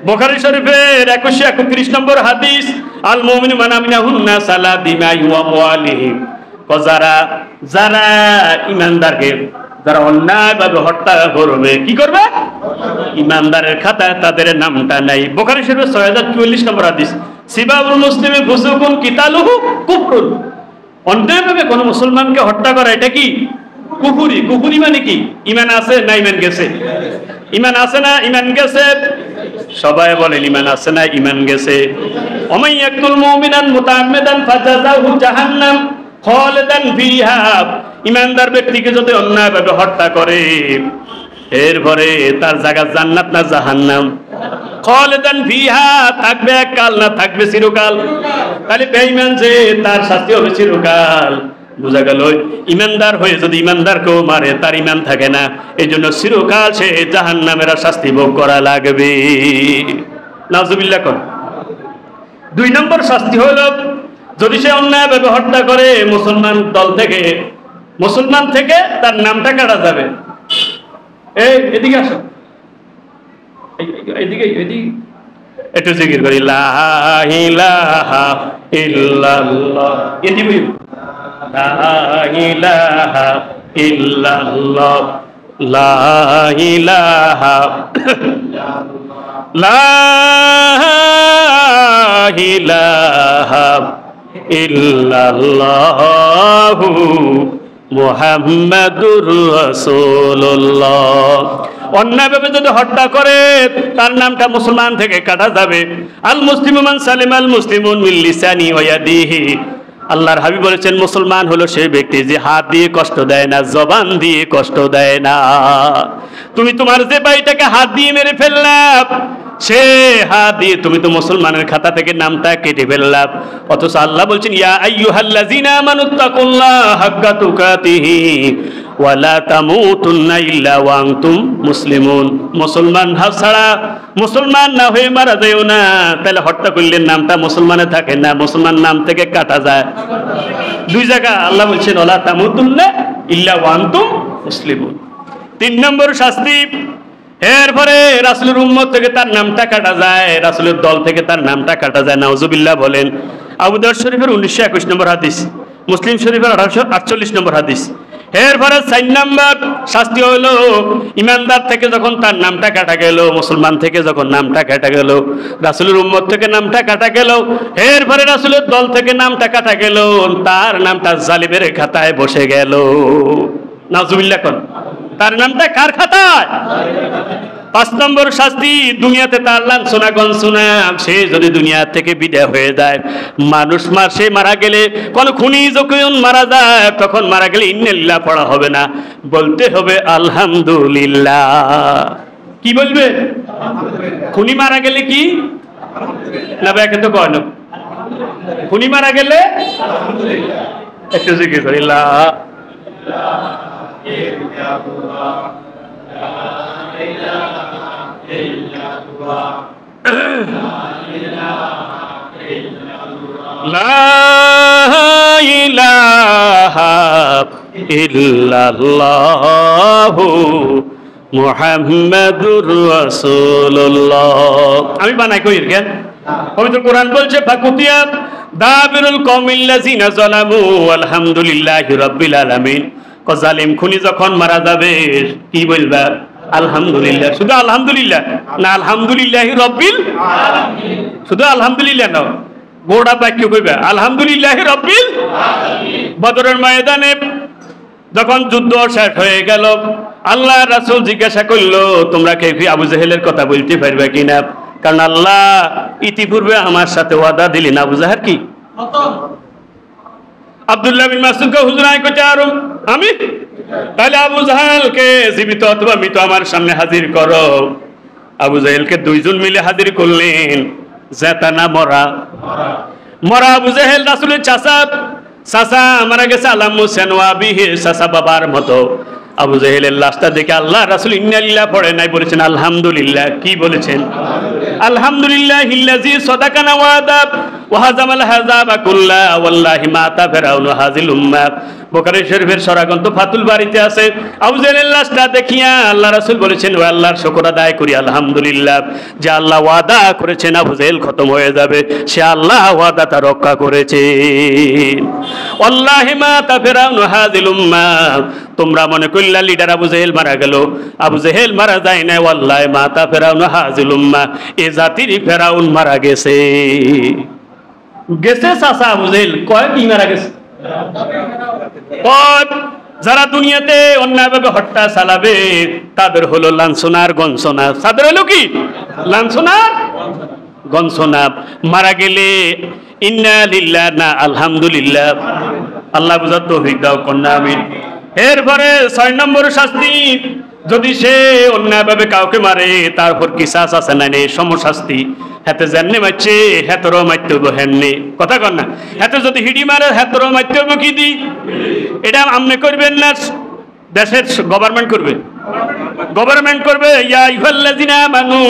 বুখারী শরীফের 2131 নম্বর হাদিস, আল মুমিনু মান আমিনাহুন নাস আলা দিমাইহিম ওয়া আমওয়ালিহিম। যারা ইমানদারকে যারা অন্যায়ভাবে হত্যা করবে, কি করবে? ইমানদারের খাতায় তাদের নামটা নাই। বুখারী শরীফের 6044 নম্বর হাদিস, সিবাবুল মুসলিমি ফুসুকুন কিতালুহু কুফরুন। অন্যায়ভাবে কোন মুসলমানকে হত্যা করা এটা কি? কুফরি। কুফরি মানে কি? ঈমান আছে না ঈমান গেছে? ঈমান আছে না ঈমান গেছে? সবাই বলেন ঈমান আছে না ঈমান গেছে? ওমাই ইয়াকতুল মুমিনান মুতাআম্মিদান ফাজাযাহু জাহান্নাম খালিদান ফিহা। ঈমানদার ব্যক্তিকে যদি অন্যায়ভাবে হত্যা করে, এরপরে তার জায়গা জান্নাত না জাহান্নাম? খালিদান ফিহা, থাকবে এককাল না থাকবে চিরকাল? তাহলে বেঈমান যে তার শাস্তি হবে চিরকাল। বুঝা গেল? ইমানদার হয়ে যদি ইমানদারকেও মারে তার ঈমান থাকে না, এই জন্য চিরকাল সে জাহান্নামের শাস্তি ভোগ করা লাগবে। নাউজুবিল্লাহ কোন। 2 নম্বর শাস্তি হলো যদি সে অন্যায়ভাবে হত্যা করে মুসলমান দল থেকে, মুসলমান থেকে তার নামটা কাটা যাবে। এদিকে আসো, এদিকে একটু জিকির করি, লা ইলাহা ইল্লাল্লাহ। এদিকে লা ইলাহা ইল্লাল্লাহ, লা ইলাহা লা ইলাহা ইল্লাল্লাহু মুহাম্মাদুর রাসূলুল্লাহ। অন্যায়ভাবে যদি হত্যা করে তার নামটা মুসলমান থেকে কাটা যাবে। আল মুসলিমু মান সালিমাল মুসলিমুন মিন লিসানি ওয়া ইয়াদিহি। আল্লাহর হাবিব বলেছেন, মুসলমান হলো সেই ব্যক্তি যে হাত দিয়ে কষ্ট দেয় না, জবান দিয়ে কষ্ট দেয় না। তুমি তোমার যে ভাইটাকে হাত দিয়ে মেরে ফেললাম, সে হাত দিয়ে তুমি তো মুসলমানের খাতা থেকে নামটা কেটে ফেললাম। অথচ আল্লাহ বলছেন, ইয়া আইয়ুহাল্লাযীনা আমানুত্তাকুল্লাহা হাক্কা তুকাতিহি ওয়া লা তামুতুন্না ইল্লা ওয়া আনতুম মুসলিমুন। মুসলমান ছাড়া, মুসলমান না হয়ে মারা যায়ও না। তাহলে হত্যা করলে নামটা মুসলমানে থাকে না, মুসলমান নাম থেকে কাটা যায়। 2 জায়গা আল্লাহ বলছেন, ওয়া লা তামুতুন্না ইল্লা ওয়া আনতুম মুসলিমুন। 3 নম্বর শাস্তি, এরপরে রাসূলের উম্মত থেকে তার নামটা কাটা যায়, রাসূলের দল থেকে তার নামটা কাটা যায়। নাউজুবিল্লাহ বলেন। আবু দাউদ শরীফের 1921 নম্বর হাদিস, মুসলিম শরীফের 1848 নম্বর হাদিস। এরপরে 4 নম্বর শাস্তি হলো ইমানদার থেকে যখন তার নামটা কাটা গেল, মুসলমান থেকে যখন নামটা কাটা গেল, রাসূলের উম্মত থেকে নামটা কাটা গেল, এরপরে রাসূলের দল থেকে নামটা কাটা গেল, তার নামটা জালিমের খাতায় বসে গেল। নাউজুবিল্লাহ কোন। তার নামটা কার খাতায়? 5 নম্বর শাস্তি, দুনিয়াতে তার লাঞ্ছনা গঞ্ছনা, সে যদি দুনিয়া থেকে বিদায় হয়ে যায়। মানুষ সে মারা গেলে, কোন খুনি যখন মারা যায় তখন মারা গেলে ইন্নালিল্লাহ পড়া হবে না, বলতে হবে আলহামদুলিল্লাহ। কি বলবে? খুনি মারা গেলে কি না ব্যাকে তো কয় না, খুনি মারা গেলে একটু জিকির করি, লা ইলাহা ইল্লাল্লাহ। লা ইলাহা ইল্লাল্লাহু মুহাম্মাদুর রাসূলুল্লাহ। আমি বানাই কই কেন? পবিত্র কোরআন বলছে ফাকুতিয়া দাবিরুল কওমিল্লাযিনা যালামু আলহামদুলিল্লাহি রাব্বিল আলামিন। জালিম খুনি যখন মারা যাবে কি বলবা? আলহামদুলিল্লাহ। শুধু আলহামদুলিল্লাহ না, আলহামদুলিল্লাহি রাব্বিল আলামিন। শুধু আলহামদুলিল্লাহ না, গোড়া বাক্য কইবা আলহামদুলিল্লাহি রাব্বিল আলামিন। বদরের ময়দানে যখন যুদ্ধ শেষ হয়ে গেল, আল্লাহ রাসূল জিজ্ঞাসা করলো তোমরা কে আবু জাহেলের কথা বলতে পারবে কিনা? কারণ আল্লাহ ইতিপূর্বে আমার সাথে ওয়াদা দিলেন আবু জাহেল কি আব্দুল্লাহ বিন মাসউদকে হুজুর আই কইতে আরো আমি তাহলে আবু জাহেলকে জীবিত অথবা মৃত আমার সামনে হাজির করো। আবু জাহেলকে দুইজন মিলে হাজির করলেন। জেতা না মরা? মরা আবু জাহেল রাসূলের চাচা মারা গেছে আলামু সেনওয়া বিহি চাচা বাবার মতো। আবু জাহেলের লাশটা দেখে আল্লাহ রাসূল ইন্না লিল্লাহি পড়ে নাই, বলেছেন আলহামদুলিল্লাহ। কি বলেছেন? আলহামদুলিল্লাহিল্লাযী সাদাকানা ওয়াদা ওয়া হাযামাল হাযাবা কুল্লা ওয়াল্লাহি মা তা ফিরাউন হাযিল উম্মাহ। বুখারী শরীফের সরাগ্রন্থ ফাতুল বারীতে আছে। আবু জাহেলের লাশটা দেখিয়া আল্লাহ রাসূল বলেছেন ও আল্লাহর শুকর আদায় করি আলহামদুলিল্লাহ, যে আল্লাহ ওয়াদা করেছেন আবু জাহেল খতম হয়ে যাবে, সে আল্লাহ ওয়াদাটা রক্ষা করেছে। ওয়াল্লাহি মা তা ফিরাউন হাযিল উম্মাহ। তোমরা মনে করলা লিডার আবু জাহেল মারা গেল, আবু জাহেল মারা যায় না। ওয়াল্লাহি মা তা ফিরাউন হাযিল উম্মাহ, এ জাতির ফেরাউন মারা গেছে। গেছে চাচা আবু জাহেল কয় কি মারা গেছে? যারা দুনিয়াতে অন্যায়ভাবে হত্যা চালাবে তাদের হলো লাঞ্ছনার গঞ্জনা। তাদের হলো কি? লাঞ্ছনার গঞ্জনা। মারা গেলে ইন্না লিল্লাহ না আলহামদুলিল্লাহ। আল্লাহ বুঝার তৌফিক দাও কন্যা আমিন। এরপরে 6 নম্বর শাস্তি, যদি সে অন্যায়ভাবে কাউকে মারে তারপর কিসাস আছে না, নেই সমশাস্তি। হাতে জাননে মারছে হেতরও মারতে হইব হেননে, কথা কন না। হাতে যদি হিডি মারে হেতরও মারতে হইব কি দি? এটা আমনে করবেন না দেশের গভর্নমেন্ট করবে? গভর্নমেন্ট করবে। ইয়া আইয়ুহাল্লাযিনা আমানু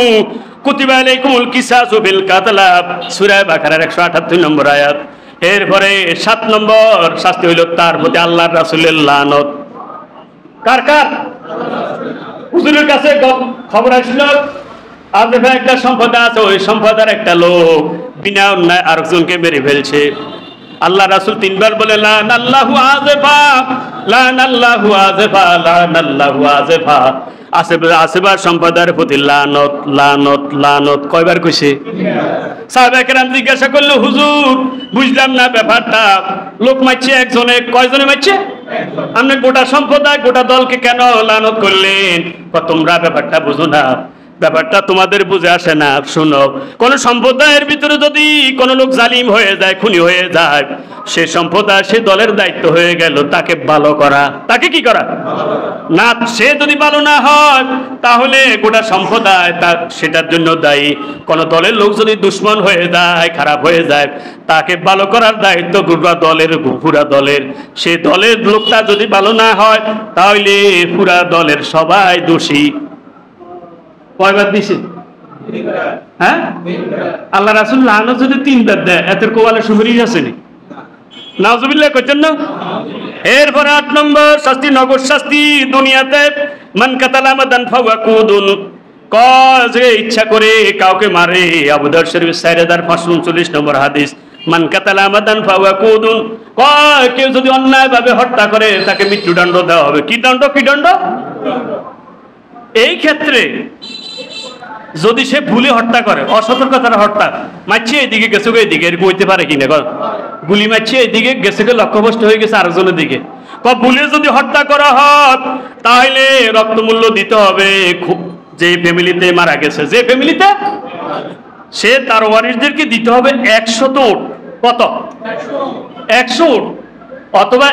কুতিবা আলাইকুমুল কিসাসু বিল কাতলা, সূরা বাকারার 178 নম্বর আয়াত। এরপরে 7 নম্বর শাস্তি হইল তার প্রতি আল্লাহর রাসূলের লানত। কার কার? হুজুরের কাছে খবর আসলো আজেফা একটা সম্প্রদায় আছে, ওই সম্প্রদায়ের একটা লোক বিনা অন্যায় আরেকজনকে মেরে ফেলছে। আল্লাহ রাসূল 3 বার বলে লানাল্লাহু আযফা লানাল্লাহু আযফা লানাল্লাহু আযফা। আসেবার সম্প্রদায়ের প্রতি লানত লানত লানত। কয়বার কইছে? সাহাবায়ে কেরাম জিজ্ঞাসা করলো হুজুর বুঝলাম না ব্যাপারটা, লোক মারছে একজনে, কয়জনে মারছে? আপনি গোটা সম্প্রদায় গোটা দলকে কেন লানত করলেন? তোমরা ব্যাপারটা বুঝো না, ব্যাপারটা তোমাদের বুঝে আসে না। শুনো, কোন সম্প্রদায়ের ভিতরে যদি কোন লোক জালিম হয়ে যায়, খুনি হয়ে যায়, সে সম্প্রদায় সে দলের দায়িত্ব হয়ে গেল তাকে ভালো করা। তাকে কি করা? না, সে যদি ভালো না হয় তাহলে গোটা সম্প্রদায় সেটার জন্য দায়ী। কোন দলের লোক যদি দুশ্মন হয়ে যায়, খারাপ হয়ে যায়, তাকে ভালো করার দায়িত্ব গোটা দলের, পুরা দলের। সে দলের লোকটা যদি ভালো না হয় তাহলে পুরা দলের সবাই দোষী। কয়বার দিছে? হ্যাঁ, আল্লাহ রাসূল লানত যদি 3 বার দেয় এতের কোয়ালে সুপারিশ আছে নি? নাউজুবিল্লাহ কইতেন না? এরপরে 8 নম্বর শাস্তি, নগদ শাস্তি দুনিয়াতে। মান কাতালা মাদান ফাওয়াকুদুন, যে ইচ্ছা করে কাউকে মারে। আবু দাউদ শরীফ 4539 নম্বর হাদিস। মান কাতালা মাদান ফাওয়াকুদুন, কেউ যদি অন্যায়ভাবে হত্যা করে তাকে মৃত্যুদণ্ড দেওয়া হবে। কি দণ্ড? কি দণ্ড? এই ক্ষেত্রে যদি সে ভুলে হত্যা করে, অসতর্কতার হত্যা, মারছে এদিকে গেছে এদিকে, এরকম হইতে পারে কিনা? গুলি মারছে এদিকে গেছে, লক্ষ্যভ্রষ্ট হয়ে গেছে আরেকজনের দিকে। ভুলে যদি হত্যা করা হয় তাহলে রক্তমূল্য দিতে হবে যে ফ্যামিলিতে মারা গেছে, যে ফ্যামিলিতে, সে তার ওয়ারিসদেরকে দিতে হবে 100 উট। কত? 100 উট অথবা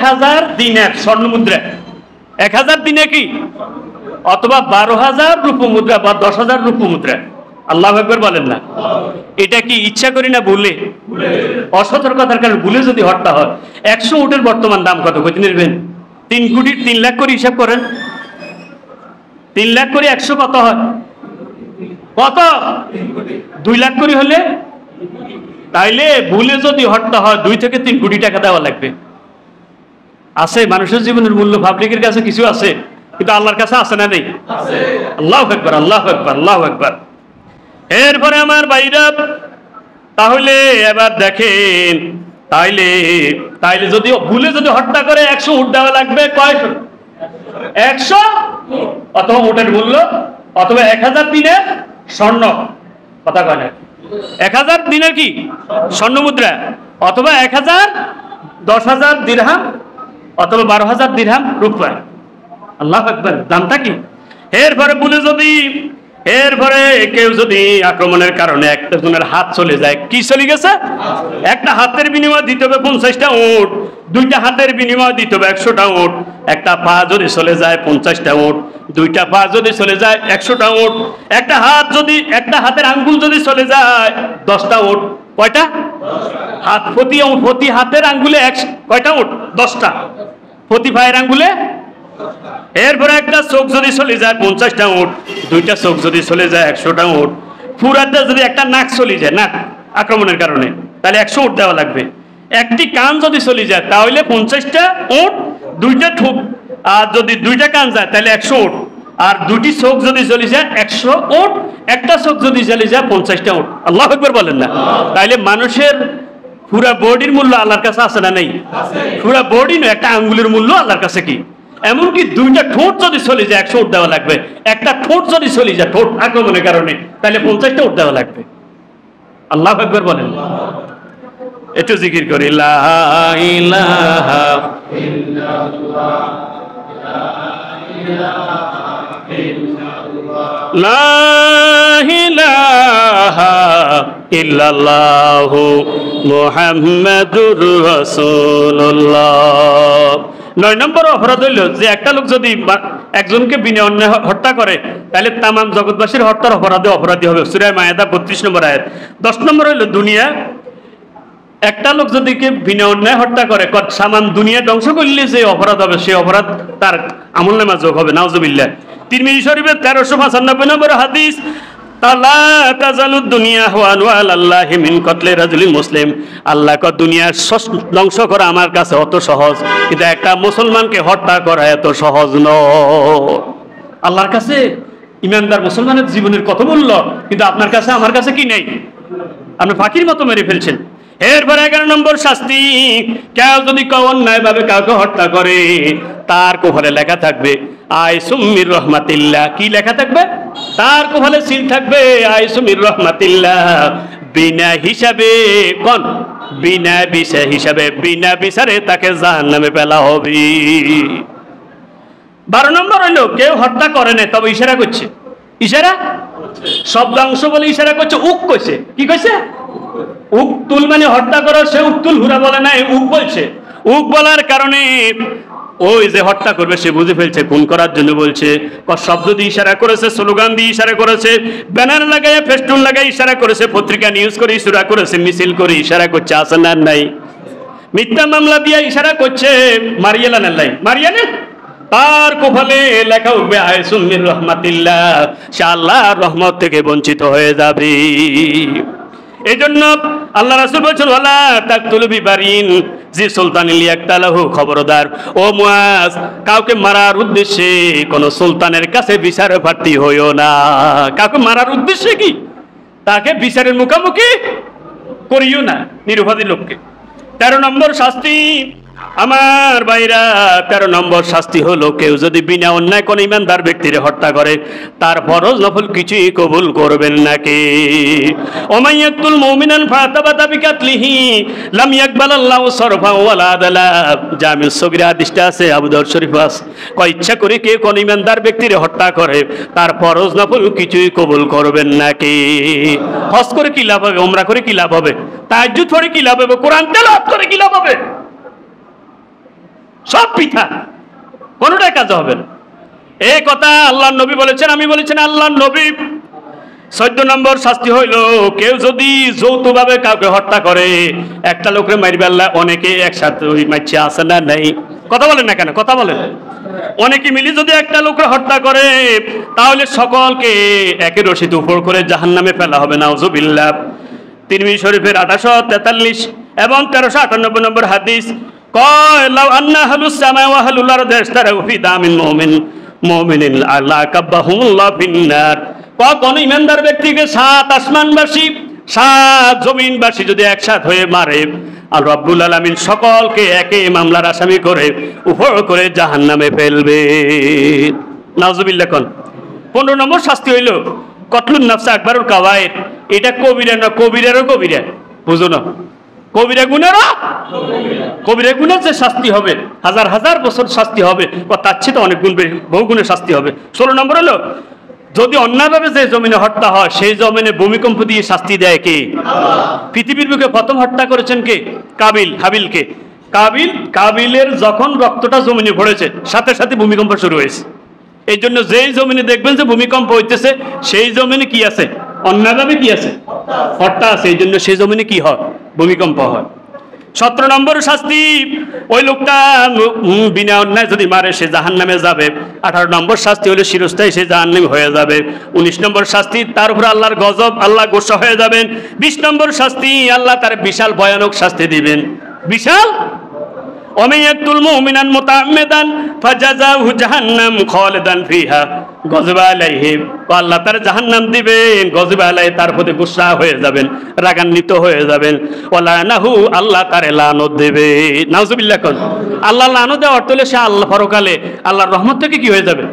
1000 দিনার স্বর্ণ মুদ্রা। 1000 দিনে কি? অথবা 12,000 রূপ মুদ্রা বা 10,000 রূপ মুদ্রা। আল্লাহু আকবার বলেন না। এটা কি ইচ্ছা করি না ভুলে? অসতর্কতার কারণে ভুলে যদি হত্যা হয়। 100 উটের বর্তমান দাম কত কইতে নেবেন? 3 কোটি 3 লাখ করে হিসাব করেন। 3 লাখ করে 100 কত হয়? কত? 2 লাখ করে হলে তাইলে ভুলে যদি হত্যা হয় 2 থেকে 3 কোটি টাকা দেওয়া লাগবে। আছে মানুষের জীবনের মূল্য পাবলিকের কাছে কিছু আছে, কিন্তু আল্লাহর কাছে আছে না নেই? আল্লাহু আকবার, আল্লাহু আকবার, আল্লাহু আকবার। এরপরে আমার ভাইরা, তাহলে এবার দেখেন, তাইলে যদি ভুলে যদি হত্যা করে 100 উট দেওয়া লাগবে। কয়শো? 100, অথবা উটের মূল্য, অথবা 1000 দিনের স্বর্ণ। কথা কয় না? 1000 দিনের কি স্বর্ণ মুদ্রা, অথবা 10,000 দিরহাম, অথবা 12,000 দিরহাম রূপা। আল্লাহু আকবার, দামটা কি? এরপরে কেউ যদি আক্রমণের কারণে একটা জনের হাত চলে যায়, কি চলে গেছে? একটা হাতের বিনিময় দিতে হবে 50টা উট, 2টা হাতের বিনিময় দিতে হবে 100টা উট, একটা পা যদি চলে যায় 50টা উট, 2টা পা যদি চলে যায় 100টা উট, একটা হাতের আঙ্গুল যদি চলে যায় 10টা উট। কয়টা হাত? প্রতি হাতের আঙ্গুলে কয়টা উট? 10টা। প্রতি পায়ের আঙ্গুলে। এরপরে একটা চোখ যদি চলে যায় 50টা উট, 2টা চোখ যদি চলে যায় 100টা উট, পুরাটা যদি একটা নাক চলে যায়, নাক আক্রমণের কারণে, তাহলে 100 উট দেওয়া লাগবে। একটি কান যদি চলে যায় তাহলে 50টা উট, 2টা ঠোঁট, আর যদি 2টা কান যায় তাহলে 100 উট, আর 2টি চোখ যদি চলে যায় 100 উট, একটা চোখ যদি চলে যায় 50টা উট। আল্লাহু আকবার বলেন না? তাইলে মানুষের পুরা বডির মূল্য আল্লাহর কাছে আছে না নেই? পুরা বডি নয়, একটা আঙ্গুলের মূল্য আল্লাহর কাছে কি? এমনকি 2টা ঠোঁট যদি চলে যায় 100 উট দেওয়া লাগবে। একটা ঠোঁট যদি চলে যায় ঠোঁট আক্রমণের কারণে, তাহলে 50টা উট দেওয়া লাগবে। আল্লাহু আকবার বলেন। একটু জিকির করি, লা ইলাহা ইল্লাল্লাহ, লা ইলাহা ইল্লাল্লাহু মুহাম্মাদুর রাসূলুল্লাহ। 9 নম্বর অপরাধ হইল যে একটা লোক যদি একজনকে বিনা অন্যায় হত্যা করে, তাহলে তামাম জগৎবাসীর হত্যার অপরাধী হবে। সূরা মায়েদা 32 নম্বর আয়াত। 10 নম্বর হইল দুনিয়া, একটা লোক যদি বিনা অন্যায় হত্যা করে, সামান দুনিয়া ধ্বংস করলে যে অপরাধ হবে, সেই অপরাধ তার আমলনামা যোগ হবে। নাউজুবিল্লাহ। তিরমিজি শরীফের 1395 নম্বর হাদিস, তালা তাজালুদ দুনিয়া ওয়ান আল্লাহি মিন কতলে রাজুলিন মুসলিম। আল্লাহ কয় দুনিয়ার ধ্বংস করা আমার কাছে অত সহজ, কিন্তু একটা মুসলমানকে হত্যা করা এত সহজ নয়। আল্লাহর কাছে ইমানদার মুসলমানের জীবনের কত মূল্য, কিন্তু আপনার কাছে আমার কাছে কি নেই? আপনি ফাঁকির মতো মেরে ফেলছেন। এরপরে 11 নম্বর শাস্তি, কেউ যদি অন্যায় ভাবে কাউকে হত্যা করে, তার কপালে লেখা থাকবে আইসুমির রহমাতিল্লাহ। কি লেখা থাকবে? তার কপালে সিল থাকবে আইসুমির রহমাতিল্লাহ, বিনা হিসাবে। কোন? বিনা বিচার হিসাবে, বিনা বিচারে তাকে জাহান্নামে ফেলা হবে। 12 নম্বর হইল কেউ হত্যা করে না, তবে ইশারা করছে। ইশারা শব্দাংশ বলে ইশারা করছে, উক কইছে। কি কইছে? উকতুল মানে হত্যা করো, সে উকতুল হুরা বলে নাই, উক বলছে। উক বলার কারণে ওই যে হত্যা করবে সে বুঝে ফেলছে খুন করার জন্য বলছে। শব্দ দিয়ে ইশারা করেছে, স্লোগান দিয়ে ইশারা করেছে, ব্যানার লাগাই, ফেস্টুন লাগাই ইশারা করেছে, পত্রিকা নিউজ করে ইশারা করেছে, মিছিল করে ইশারা করছে। আছে না নাই? মিথ্যা মামলা দিয়ে ইশারা করছে, মারিয়ালা নাই, মারিয়ানে তার কপালে লেখা উঠবে আইসুমির রহমাতিল্লাহ, সে আল্লাহর রহমত থেকে বঞ্চিত হয়ে যাবে। এই জন্য আল্লাহ রাসূল বলেছেন, ওয়ালা তাকতুলু বিবারিন জি সুলতান লিয়াকতালাহু, খবরদার ও মুয়াজ, কাউকে মারার উদ্দেশ্যে কোন সুলতানের কাছে বিচার প্রার্থী হইও না। কাউকে মারার উদ্দেশ্যে কি তাকে বিচারের মুখোমুখি করিও না, নিরপরাধী লোককে। 13 নম্বর শাস্তি আমার ভাইরা, 13 নম্বর শাস্তি হলো কেউ যদি বিনা অন্যায় কোন ইমানদার ব্যক্তির হত্যা করে, তার ফরজ নফল কিছুই কবুল করবেন না কে। ওমাইয়াতুল মুমিনান ফাতাবাতা বিকাতলিহি লাম ইয়াকবালাল্লাহু সরফাও ওয়ালা আদালা। জামিউস সগীর হাদিসটা আছে, আবু দাউদ শরীফ আছে। কয় ইচ্ছা করে কে কোন ইমানদার ব্যক্তির হত্যা করে, তার ফরজ নফল কিছুই কবুল করবেন না কে। হজ করে কি লাভ হবে? উমরা করে কি লাভ হবে? তাহাজ্জুদ পড়ে কি লাভ হবে? কোরআন তেলাওয়াত করে কি লাভ হবে? সব পিঠা, কোনটাই কাজ হবে না। এই কথা আল্লাহর নবী বলেছেন, আমি বলেছেন আল্লাহর নবী। 14 নম্বর শাস্তি হইল কেউ যদি যৌথভাবে কাউকে হত্যা করে, একটা লোকরে মারবে আল্লাহ, অনেকে একসাথে ওই মারছে। আছে না নাই? কথা বলেন না কেন? কথা বলেন। অনেকে মিলে যদি একটা লোকরে হত্যা করে, তাহলে সকলকে একের রশিদ উপর করে জাহান্নামে ফেলা হবে। নাউজুবিল্লাহ। তিরমিজি শরীফের 1843 এবং 1398 নম্বর হাদিস, কয় লাউ আন্না আহলুস সামাই ওয়া আহলুল আরদি ইশতারাউ ফি দামিন মুমিনিন আল্লাহ কাব্বাহুমুল্লাহ ফিন্নার। কোন ইমানদার ব্যক্তিকে 7 আসমানবাসী 7 জমিনবাসী যদি একসাথ হয়ে মারে, আর রব্বুল আলামিন সকলকে একই মামলার আসামি করে উপর করে জাহান্নামে ফেলবে। নাউজুবিল্লাহ। কোন 15 নম্বর শাস্তি হইল কতলুন নাফস আকবারুল কাবায়ের। এটা কবিরা না, কবিরারও কবিরা, বুঝো না, কবিরা গুনারও কবিরা গুনার যে শাস্তি হবে, হাজার হাজার বছর শাস্তি হবে, তার চেয়ে তো অনেক গুণ বহু গুণের শাস্তি হবে। 16 নম্বর হলো যদি অন্যায়ভাবে যে জমিনে হত্যা হয়, সেই জমিনে ভূমিকম্প দিয়ে শাস্তি দেয় কে? পৃথিবীর বুকে প্রথম হত্যা করেছেন কে? কাবিল হাবিলকে। কাবিলের যখন রক্তটা জমিনে পড়েছে, সাথে সাথে ভূমিকম্প শুরু হয়েছে। এই জন্য যেই জমিনে দেখবেন যে ভূমিকম্প হইতেছে, সেই জমিনে কি আছে? অন্যায়ভাবে কি আছে? হত্যা আছে। এই জন্য সেই জমিনে কি হয়? ভূমিকম্প হয়। 17 নম্বর শাস্তি, ওই লোকটা বিনা অন্যায় যদি মারে সে জাহান্নামে যাবে। 18 নম্বর শাস্তি হলো চিরস্থায়ী সে জাহান্নামী হয়ে যাবে। 19 নম্বর শাস্তি, তার উপর আল্লাহর গজব, আল্লাহ গোসা হয়ে যাবেন। 20 নম্বর শাস্তি, আল্লাহ তার বিশাল ভয়ানক শাস্তি দিবেন। বিশাল, ওমান ইয়াকতুল মুমিনান মুতাআম্মিদান ফাজাযাহু জাহান্নাম খালিদান ফিহা গযবা আলাইহি। আল্লাহ তার জাহান্নাম দিবেন, গযবা আলাইহি, তার প্রতি গুসা হয়ে যাবেন, রাগান্বিত হয়ে যাবেন। ওয়ালানাহু, আল্লাহ তারে লানত দেবে। নাউজুবিল্লাহ। কোন আল্লাহ লানত দেওয়ার অর্থ হলো সে আল্লাহ পরকালে আল্লাহর রহমত থেকে কি হয়ে যাবে?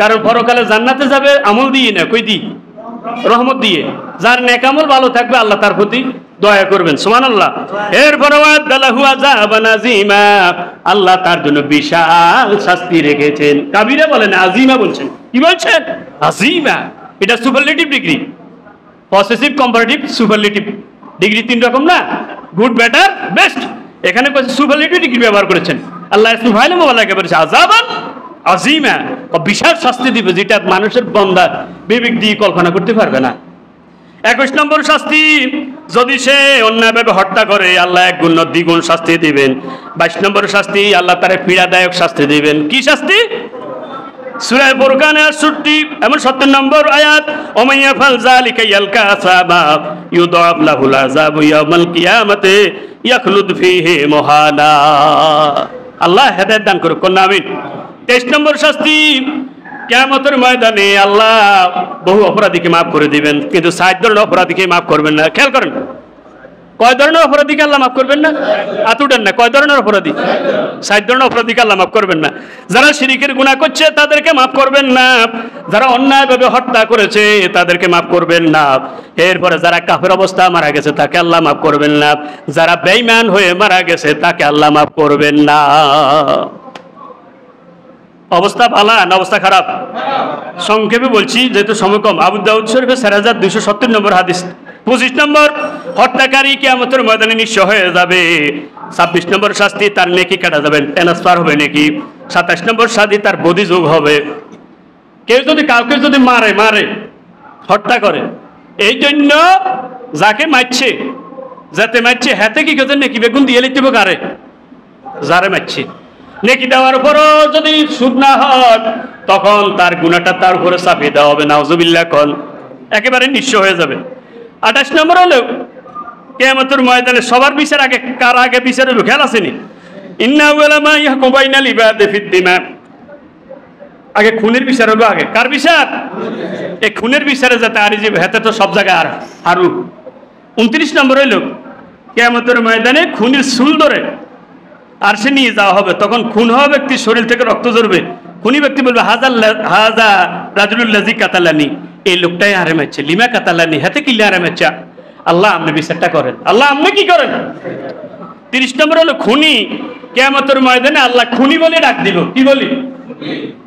কারণ পরকালে জান্নাতে যাবে আমল দিয়ে না, কই দি? রহমত দিয়ে। যার নেক আমল ভালো থাকবে আল্লাহ তার প্রতি দয়া করবেন। সুবহানাল্লাহ। এরপরে ওয়াদালাহু আযাবান আযীমা, আল্লাহ তার জন্য বিশাল শাস্তি রেখেছেন। কাবিরা বলেন, আযীমা বলছেন। কি বলছেন? আযীমা। এটা superlative degree, possessive, comparative, superlative degree 3 রকম না? Good, better, best. এখানে সুপারলেটিভ ডিগ্রি ব্যবহার করেছেন। আল্লাহ সুবহানাহু ওয়া তাআলা বলেছে আযাবান আযীমা, বিশাল শাস্তি দিবে, যেটা মানুষের বান্দা বিবেক দিয়ে কল্পনা করতে পারবে না। 21 নম্বর শাস্তি, যদি সে অন্যায়ভাবে হত্যা করে আল্লাহ 1 গুণ দ্বিগুণ শাস্তি দিবেন। 22 নম্বর শাস্তি, আল্লাহ তারে পীড়াদায়ক শাস্তি দিবেন। কি শাস্তি? সূরা ফুরকানের 68 এবং 70 নম্বর আয়াত, ওমান ইয়াফআল যালিকা ইয়ালকা আসাবা ইউদাআফ লাহুল আযাবু ইয়াওমাল কিয়ামাতি ইয়াখলুদ ফীহি মুহানা। আল্লাহ হেদায়েত দান করুক, কোন আমিন। 23 নম্বর শাস্তি, কিয়ামতের ময়দানে আল্লাহ বহু অপরাধীকে মাফ করে দিবেন, কিন্তু 7 ধরনের অপরাধীকে মাফ করবেন না। খেয়াল করেন, কয় ধরনের অপরাধীকে আল্লাহ মাফ করবেন না? আতুডেন না, কয় ধরনের অপরাধী? 7 ধরনের অপরাধীকে আল্লাহ মাফ করবেন না। যারা শিরকের গুনাহ করছে তাদেরকে মাফ করবেন না। যারা অন্যায়ভাবে হত্যা করেছে তাদেরকে মাফ করবেন না। এরপরে যারা কাফের অবস্থা মারা গেছে তাকে আল্লাহ মাফ করবেন না। যারা বেঈমান হয়ে মারা গেছে তাকে আল্লাহ মাফ করবেন না। অবস্থা ভালো না অবস্থা খারাপ? সংক্ষেপে বলছি যেহেতু সময় কম। আবু দাউদ শরীফের 4270 নম্বর হাদিস। 25 নম্বর, হত্যাকারী কিয়ামতের ময়দানে নিঃস্ব হয়ে যাবে। 26 নম্বর শাস্তি, তার নেকি কাটা যাবে, ট্রান্সফার হবে নেকি। 27 নম্বর শাস্তি, তার বদি যোগ হবে। কেউ যদি কাউকে যদি মারে হত্যা করে, এই জন্য যাকে মারছে, যাতে মারছে হাতে কি কেউ নেকি বেগুন দিয়ে লিখতে হবে কারে? যারে মারছে। নেকি দেওয়ার পরও যদি সুদ না হয় তখন তার গুনাহটা তার উপরে চাপিয়ে দেওয়া হবে। নাউজুবিল্লাহ। কোন একেবারে নিঃস্ব হয়ে যাবে। 28 নম্বর হলো কিয়ামতের ময়দানে সবার বিচার আগে, কার আগে বিচার হলো? খেয়াল আসেনি? ইন্না আউয়ালা মা ইয়াহকুমু বাইনাল ইবাদি ফিদ দিমা, আগে খুনের বিচার হলো। আগে কার বিচার? এই খুনের বিচারে যাতে আর যে হেতে তো সব জায়গায় আর হারু। 29 নম্বর হলো কিয়ামতের ময়দানে খুনির চুল ধরে আর সে নিয়ে যাওয়া হবে। তখন খুন হওয়া ব্যক্তির শরীর থেকে রক্ত ঝরবে। খুনি ব্যক্তি বলবে হাজা রাজুলুল্লাযী কাতালানি, এই লোকটাই আরে মারছে। লিমা কাতালানি, হাতে কি আরে মারছে? আল্লাহ আপনি বিচারটা করেন, আল্লাহ আপনি কি করেন। 30 নম্বর হলো খুনি কিয়ামতের ময়দানে আল্লাহ খুনি বলে ডাক দিব। কি বলি?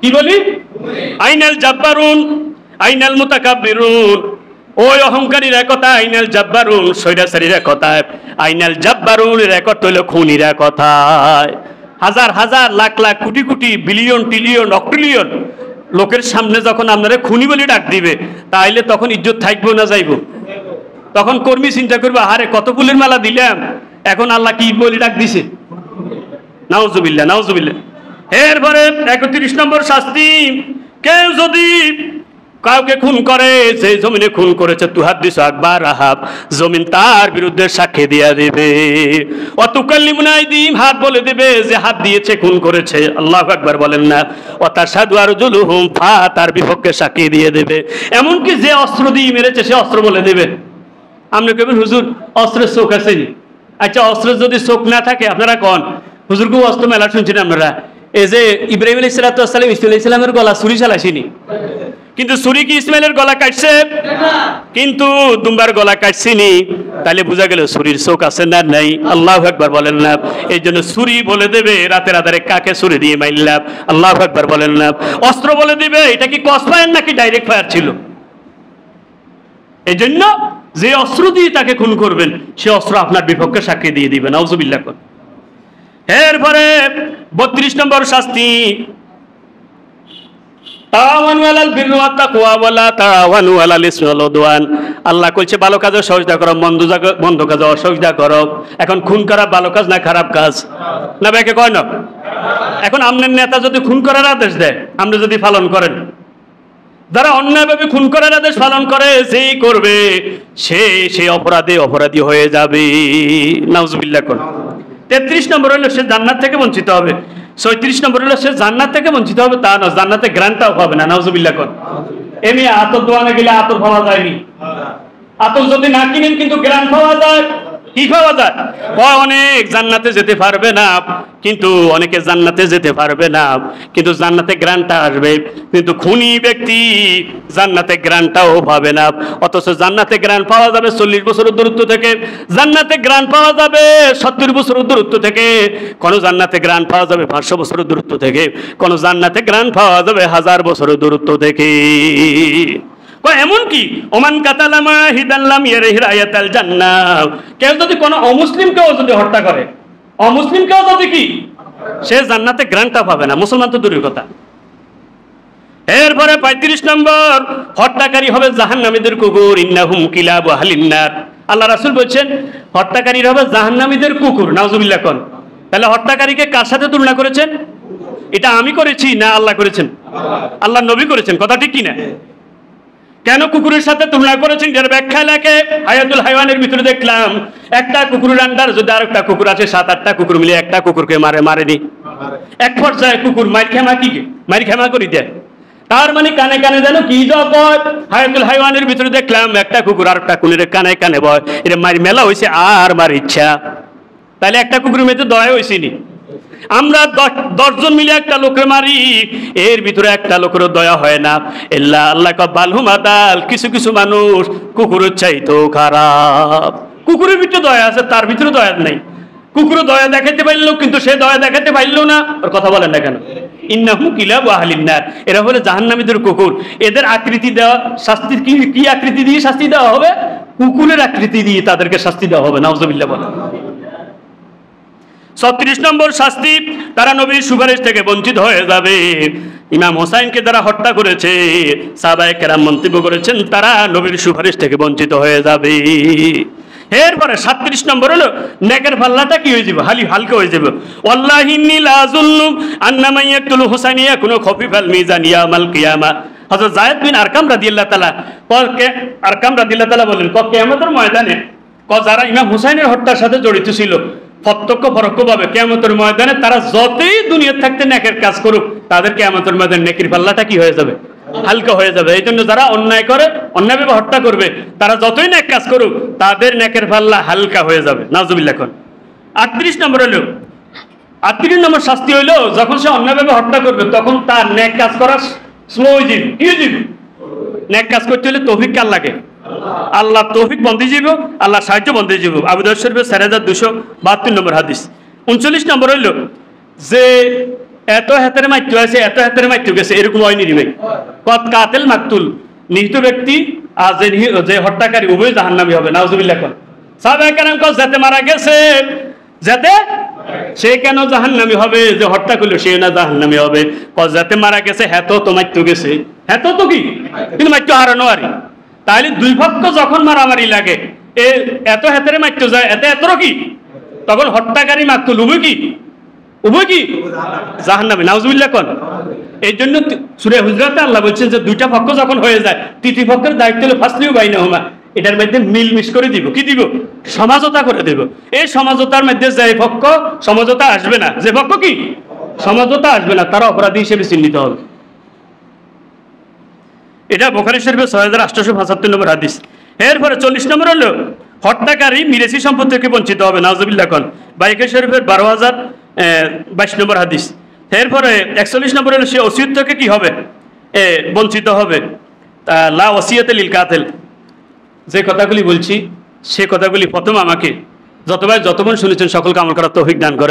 কি বলি? আইনাল জাব্বারুন আইনাল মুতাকাব্বিরুন, ওই অহংকারীরা কথা, আইনাল জাব্বারুন সৈরাচারীরা কথা, আইনাল জাব্বারুন রেকর্ড হইল খুনিরা কথায়। হাজার হাজার lakh lakh crore crore billion trillion octillion লোকের সামনে যখন আপনারা খুনি বলে ডাক দিবে, তাইলে তখন ইজ্জত থাকবো না যাইব? তখন কর্মী চিন্তা করবে, আরে কত ফুলের মালা দিলাম, এখন আল্লাহ কি বলে ডাক দিছে। নাউজুবিল্লাহ, নাউজুবিল্লাহ। এরপরে 31 নম্বর শাস্তি, কেউ যদি কাউকে খুন করে, যে জমিনে খুন করেছে তুহাদ্দিসু আকবার আহাব, জমিন তার বিরুদ্ধে সাক্ষী দিয়ে দেবে। ওয়াতুকাল্লিমুনা আইদিহিম, হাত বলে দেবে যে হাত দিয়েছে খুন করেছে। আল্লাহু আকবার বলেন না। ওয়াতাশহাদু আরজুলুহুম, পা তার বিপক্ষে সাক্ষী দিয়ে দেবে। এমনকি যে অস্ত্র দিয়ে মেরেছে সে অস্ত্র বলে দেবে। আপনি কেবল হুজুর অস্ত্রের চোখ আছেনি, আচ্ছা অস্ত্রের যদি চোখ না থাকে আপনারা কন হুজুর কেউ অস্ত্র মেলা শুনছেন আপনারা? এই যে ইব্রাহিম আলাইহিস সালাতু ওয়াস সালাম ইসমাঈল আলাইহিস সালামের গলা ছুরি চালাইছিনি, কিন্তু ছুরি কি ইসমাইলের গলা কাটছে? কিন্তু দুম্বার গলা কাটছিনি। তাহলে বোঝা গেল ছুরির চোখ আছে না নাই? আল্লাহু আকবার বলেন না। এই জন্য ছুরি বলে দেবে রাতের আধারে কাকে ছুরি দিয়ে মারলাম। আল্লাহু আকবার বলেন না। অস্ত্র বলে দিবে এটা কি ক্রস ফায়ার নাকি ডাইরেক্ট ফায়ার ছিল। এই জন্য যে অস্ত্র দিয়ে তাকে খুন করবেন সে অস্ত্র আপনার বিপক্ষে সাক্ষী দিয়ে দিবেন। নাউজুবিল্লাহ। এরপরে 32 নম্বর শাস্তি, তাআওয়ানু আলাল বিররি ওয়াত তাকওয়া ওয়া লা তাআওয়ানু আলাল ইসমি ওয়াল উদওয়ান। আল্লাহ কইছে ভালো কাজে সহযোগিতা করো, মন্দ কাজে অসহযোগিতা করো। এখন খুন করা ভালো কাজ না খারাপ কাজ? না বেকে কয় না। এখন আপনার নেতা যদি খুন করার আদেশ দেয় আপনি যদি পালন করেন, যারা অন্যায়ভাবে খুন করার আদেশ পালন করে যেই করবে সে অপরাধী হয়ে যাবে। নাউজুবিল্লাহ। 33 নম্বর হলো সে জান্নাত থেকে বঞ্চিত হবে। 34 নম্বর হলো সে জান্নাত থেকে বঞ্চিত হবে তা না, জান্নাতে গ্রান্টটাও পাবে না। নাউজুবিল্লাহ। এমনি আতর দোয়ানে গেলে আতর পাওয়া যায়নি, আতর যদি না কিনেন কিন্তু গ্রান্ট পাওয়া যায়। কি পাওয়া যায়? অনেক জান্নাতে যেতে পারবে না, কিন্তু অনেকে জান্নাতে যেতে পারবে না, কিন্তু জান্নাতে গ্রান্টটা আসবে। কিন্তু খুনি ব্যক্তি জান্নাতে গ্রান্টটাও পাবে না। অথচ জান্নাতে গ্রান্ট পাওয়া যাবে 40 বছরের দূরত্ব থেকে, জান্নাতে গ্রান্ট পাওয়া যাবে 70 বছরের দূরত্ব থেকে, কোন জান্নাতে গ্রান্ট পাওয়া যাবে 500 বছরের দূরত্ব থেকে, কোন জান্নাতে গ্রান্ট পাওয়া যাবে 1000 বছরের দূরত্ব থেকে। এমনকি ওমান কাতালা মাহিদান লাম ইয়ারহি রায়াতাল জান্নাহ, কেউ যদি কোনো অমুসলিমকেও যদি হত্যা করে, অমুসলিমকেও যদি কি সে জান্নাতে গ্রান্টটা পাবে না। মুসলমান তো দূরের কথা। এরপরে 35 নম্বর, হত্যাকারী হবে জাহান্নামীদের কুকুর। ইন্নাহুম কিলাবু আহলিন নার। আল্লাহ রাসূল বলেছেন হত্যাকারী হবে জাহান্নামীদের কুকুর। নাউজুবিল্লাহ। কোন তাহলে হত্যাকারীকে কার সাথে তুলনা করেছেন? এটা আমি করেছি না আল্লাহ করেছেন? আল্লাহ নবী করেছেন। কথা ঠিক কি না? কেন কুকুরের সাথে তুলনা করেছেন এর ব্যাখ্যা লেখে হায়াতুল হাইওয়ানের ভিতরে দেখলাম একটা কুকুরের আন্ডার যদি আরেকটা কুকুর আছে 7-8টা কুকুর মিলে একটা কুকুরকে মারেনি। এক পর্যায়ে কুকুর মার খেমা করে দেয়। তার মানে কানে কানে যেন কি জগৎ। হায়াতুল হাইওয়ানের ভিতরে দেখলাম একটা কুকুর আরেকটা কুকুরের কানে কানে বয়, এটা মারি মেলা হয়েছে আর মার ইচ্ছা। তাহলে একটা কুকুরের মেয়েতে দয়া হয়েছিনি। আমরা 10 জন মিলে একটা লোকে মারি, এর ভিতরে একটা লোকের দয়া হয় না। আল্লাহ বালহুম আদাল, কিছু কিছু মানুষ কুকুরের চাইতেও খারাপ। কুকুরের ভিতরে দয়া আছে, তার ভিতরে দয়া নাই। কুকুরও দয়া দেখাতে পারলো কিন্তু সে দয়া দেখাতে পারলো না। ওর কথা বলেন না কেন? ইন্নাহুম কিলাবু আহলিন নার, এরা হলো জাহান্নামীদের কুকুর। এদের আকৃতি দেওয়া শাস্তির কি আকৃতি দিয়ে শাস্তি দেওয়া হবে? কুকুরের আকৃতি দিয়ে তাদেরকে শাস্তি দেওয়া হবে। নাউজুবিল্লাহ বলেন। 36 নম্বর শাস্তি, তারা নবীর সুপারিশ থেকে বঞ্চিত হয়ে যাবে। ইমাম হোসাইনকে যারা হত্যা করেছে সাহাবায়ে কেরাম মন্তব্য করেছেন তারা নবীর সুপারিশ থেকে বঞ্চিত হয়ে যাবে। এরপরে 37 নম্বর হলো নেকের পাল্লাটা কি হয়ে যাবে? হালকা হয়ে যাবে। ওয়াল্লাহি ইন্নী লা আযুন্নু আন্না মান ইয়াকতুলু হুসাইন ইয়াকুনু খাফিফাল মিজান ইয়াউমাল কিয়ামা। হযরত যায়েদ বিন আরকাম রাদিয়াল্লাহু তাআলা বলেন কিয়ামতের ময়দানে যারা ইমাম হুসাইনের হত্যার সাথে জড়িত ছিল প্রত্যক্ষ পরোক্ষভাবে কিয়ামতের ময়দানে তারা যতই দুনিয়াতে থাকতে নেকের কাজ করুক তাদের কিয়ামতের ময়দানে নেকির পাল্লাটা কি হয়ে যাবে? হালকা হয়ে যাবে। এই জন্য যারা অন্যায় করে, অন্যায়ভাবে হত্যা করবে, তারা যতই নেক কাজ করুক তাদের নেকের পাল্লা হালকা হয়ে যাবে। নাউজুবিল্লাহ। 38 নম্বর হলো 38 নম্বর শাস্তি হইলো যখন সে অন্যায়ভাবে হত্যা করবে তখন তার নেক কাজ করা স্লো হয়ে যাবে। কি হয়ে যাবে? নেক কাজ করতে হলে তৌফিক কার লাগে? আল্লাহ তৌফিক বন্ধে যাব, আল্লাহ সাহায্য বন্ধে যাব। আবু দাউদ শরীফের 4272 নম্বর হাদিস। 39 নম্বর হইল যে এত হাতের মাইত্যু আছে, এত হাতের মাইত্যু গেছে, এরকম হয়নি রে ভাই। কত কাতেল মাকতুল, নিহত ব্যক্তি আর যে হত্যাকারী উভয় জাহান্নামী হবে। নাউজুবিল্লাহ। সাহাবায়ে কেরাম কয় যাতে মারা গেছে যাতে সে কেন জাহান্নামী হবে? যে হত্যা করলো সে না জাহান্নামী হবে? কয় যাতে মারা গেছে হেতো তো মাইত্যু গেছে, হেতো তো কি কিন্তু মাইত্যু হারানো আরই। তাহলে দুই পক্ষ যখন মারামারি লাগে এত হাতের মারতে যায় এতরও কি তখন হত্যাকারী মাকতুল উভয় কি জাহান্নামী। নাউজুবিল্লাহ। এই জন্য সূরা হুজরাতে আল্লাহ বলছেন যে দুইটা পক্ষ যখন হয়ে যায় তৃতীয় পক্ষের দায়িত্ব হলো ফাসলিউ বাইনাহুমা, এটার মধ্যে মিলমিশ করে দিব, কি দিব, সমঝোতা করে দেব। এই সমঝোতার মধ্যে যে পক্ষ সমঝোতা আসবে না, যে পক্ষ কি সমঝোতা আসবে না, তারা অপরাধী হিসেবে চিহ্নিত হবে। এটা বুখারী শরীফের 6875 নম্বর হাদিস। এরপরে 40 নম্বর হলো হত্যাকারী মিরাসি সম্পদ থেকে বঞ্চিত হবে, নাউজুবিল্লাহ কোন, বুখারী শরীফের 12022 নম্বর হাদিস। এরপরে 41 নম্বর হলো সে ওসিয়ত থেকে কি হবে, বঞ্চিত হবে। লা ওসিয়াতে লিল কাতিল, যে কথাগুলি বলছি সে কথাগুলি প্রথম আমাকে যতবার যতক্ষণ শুনেছেন সকলকে আমল করার তৌফিক দান করেন।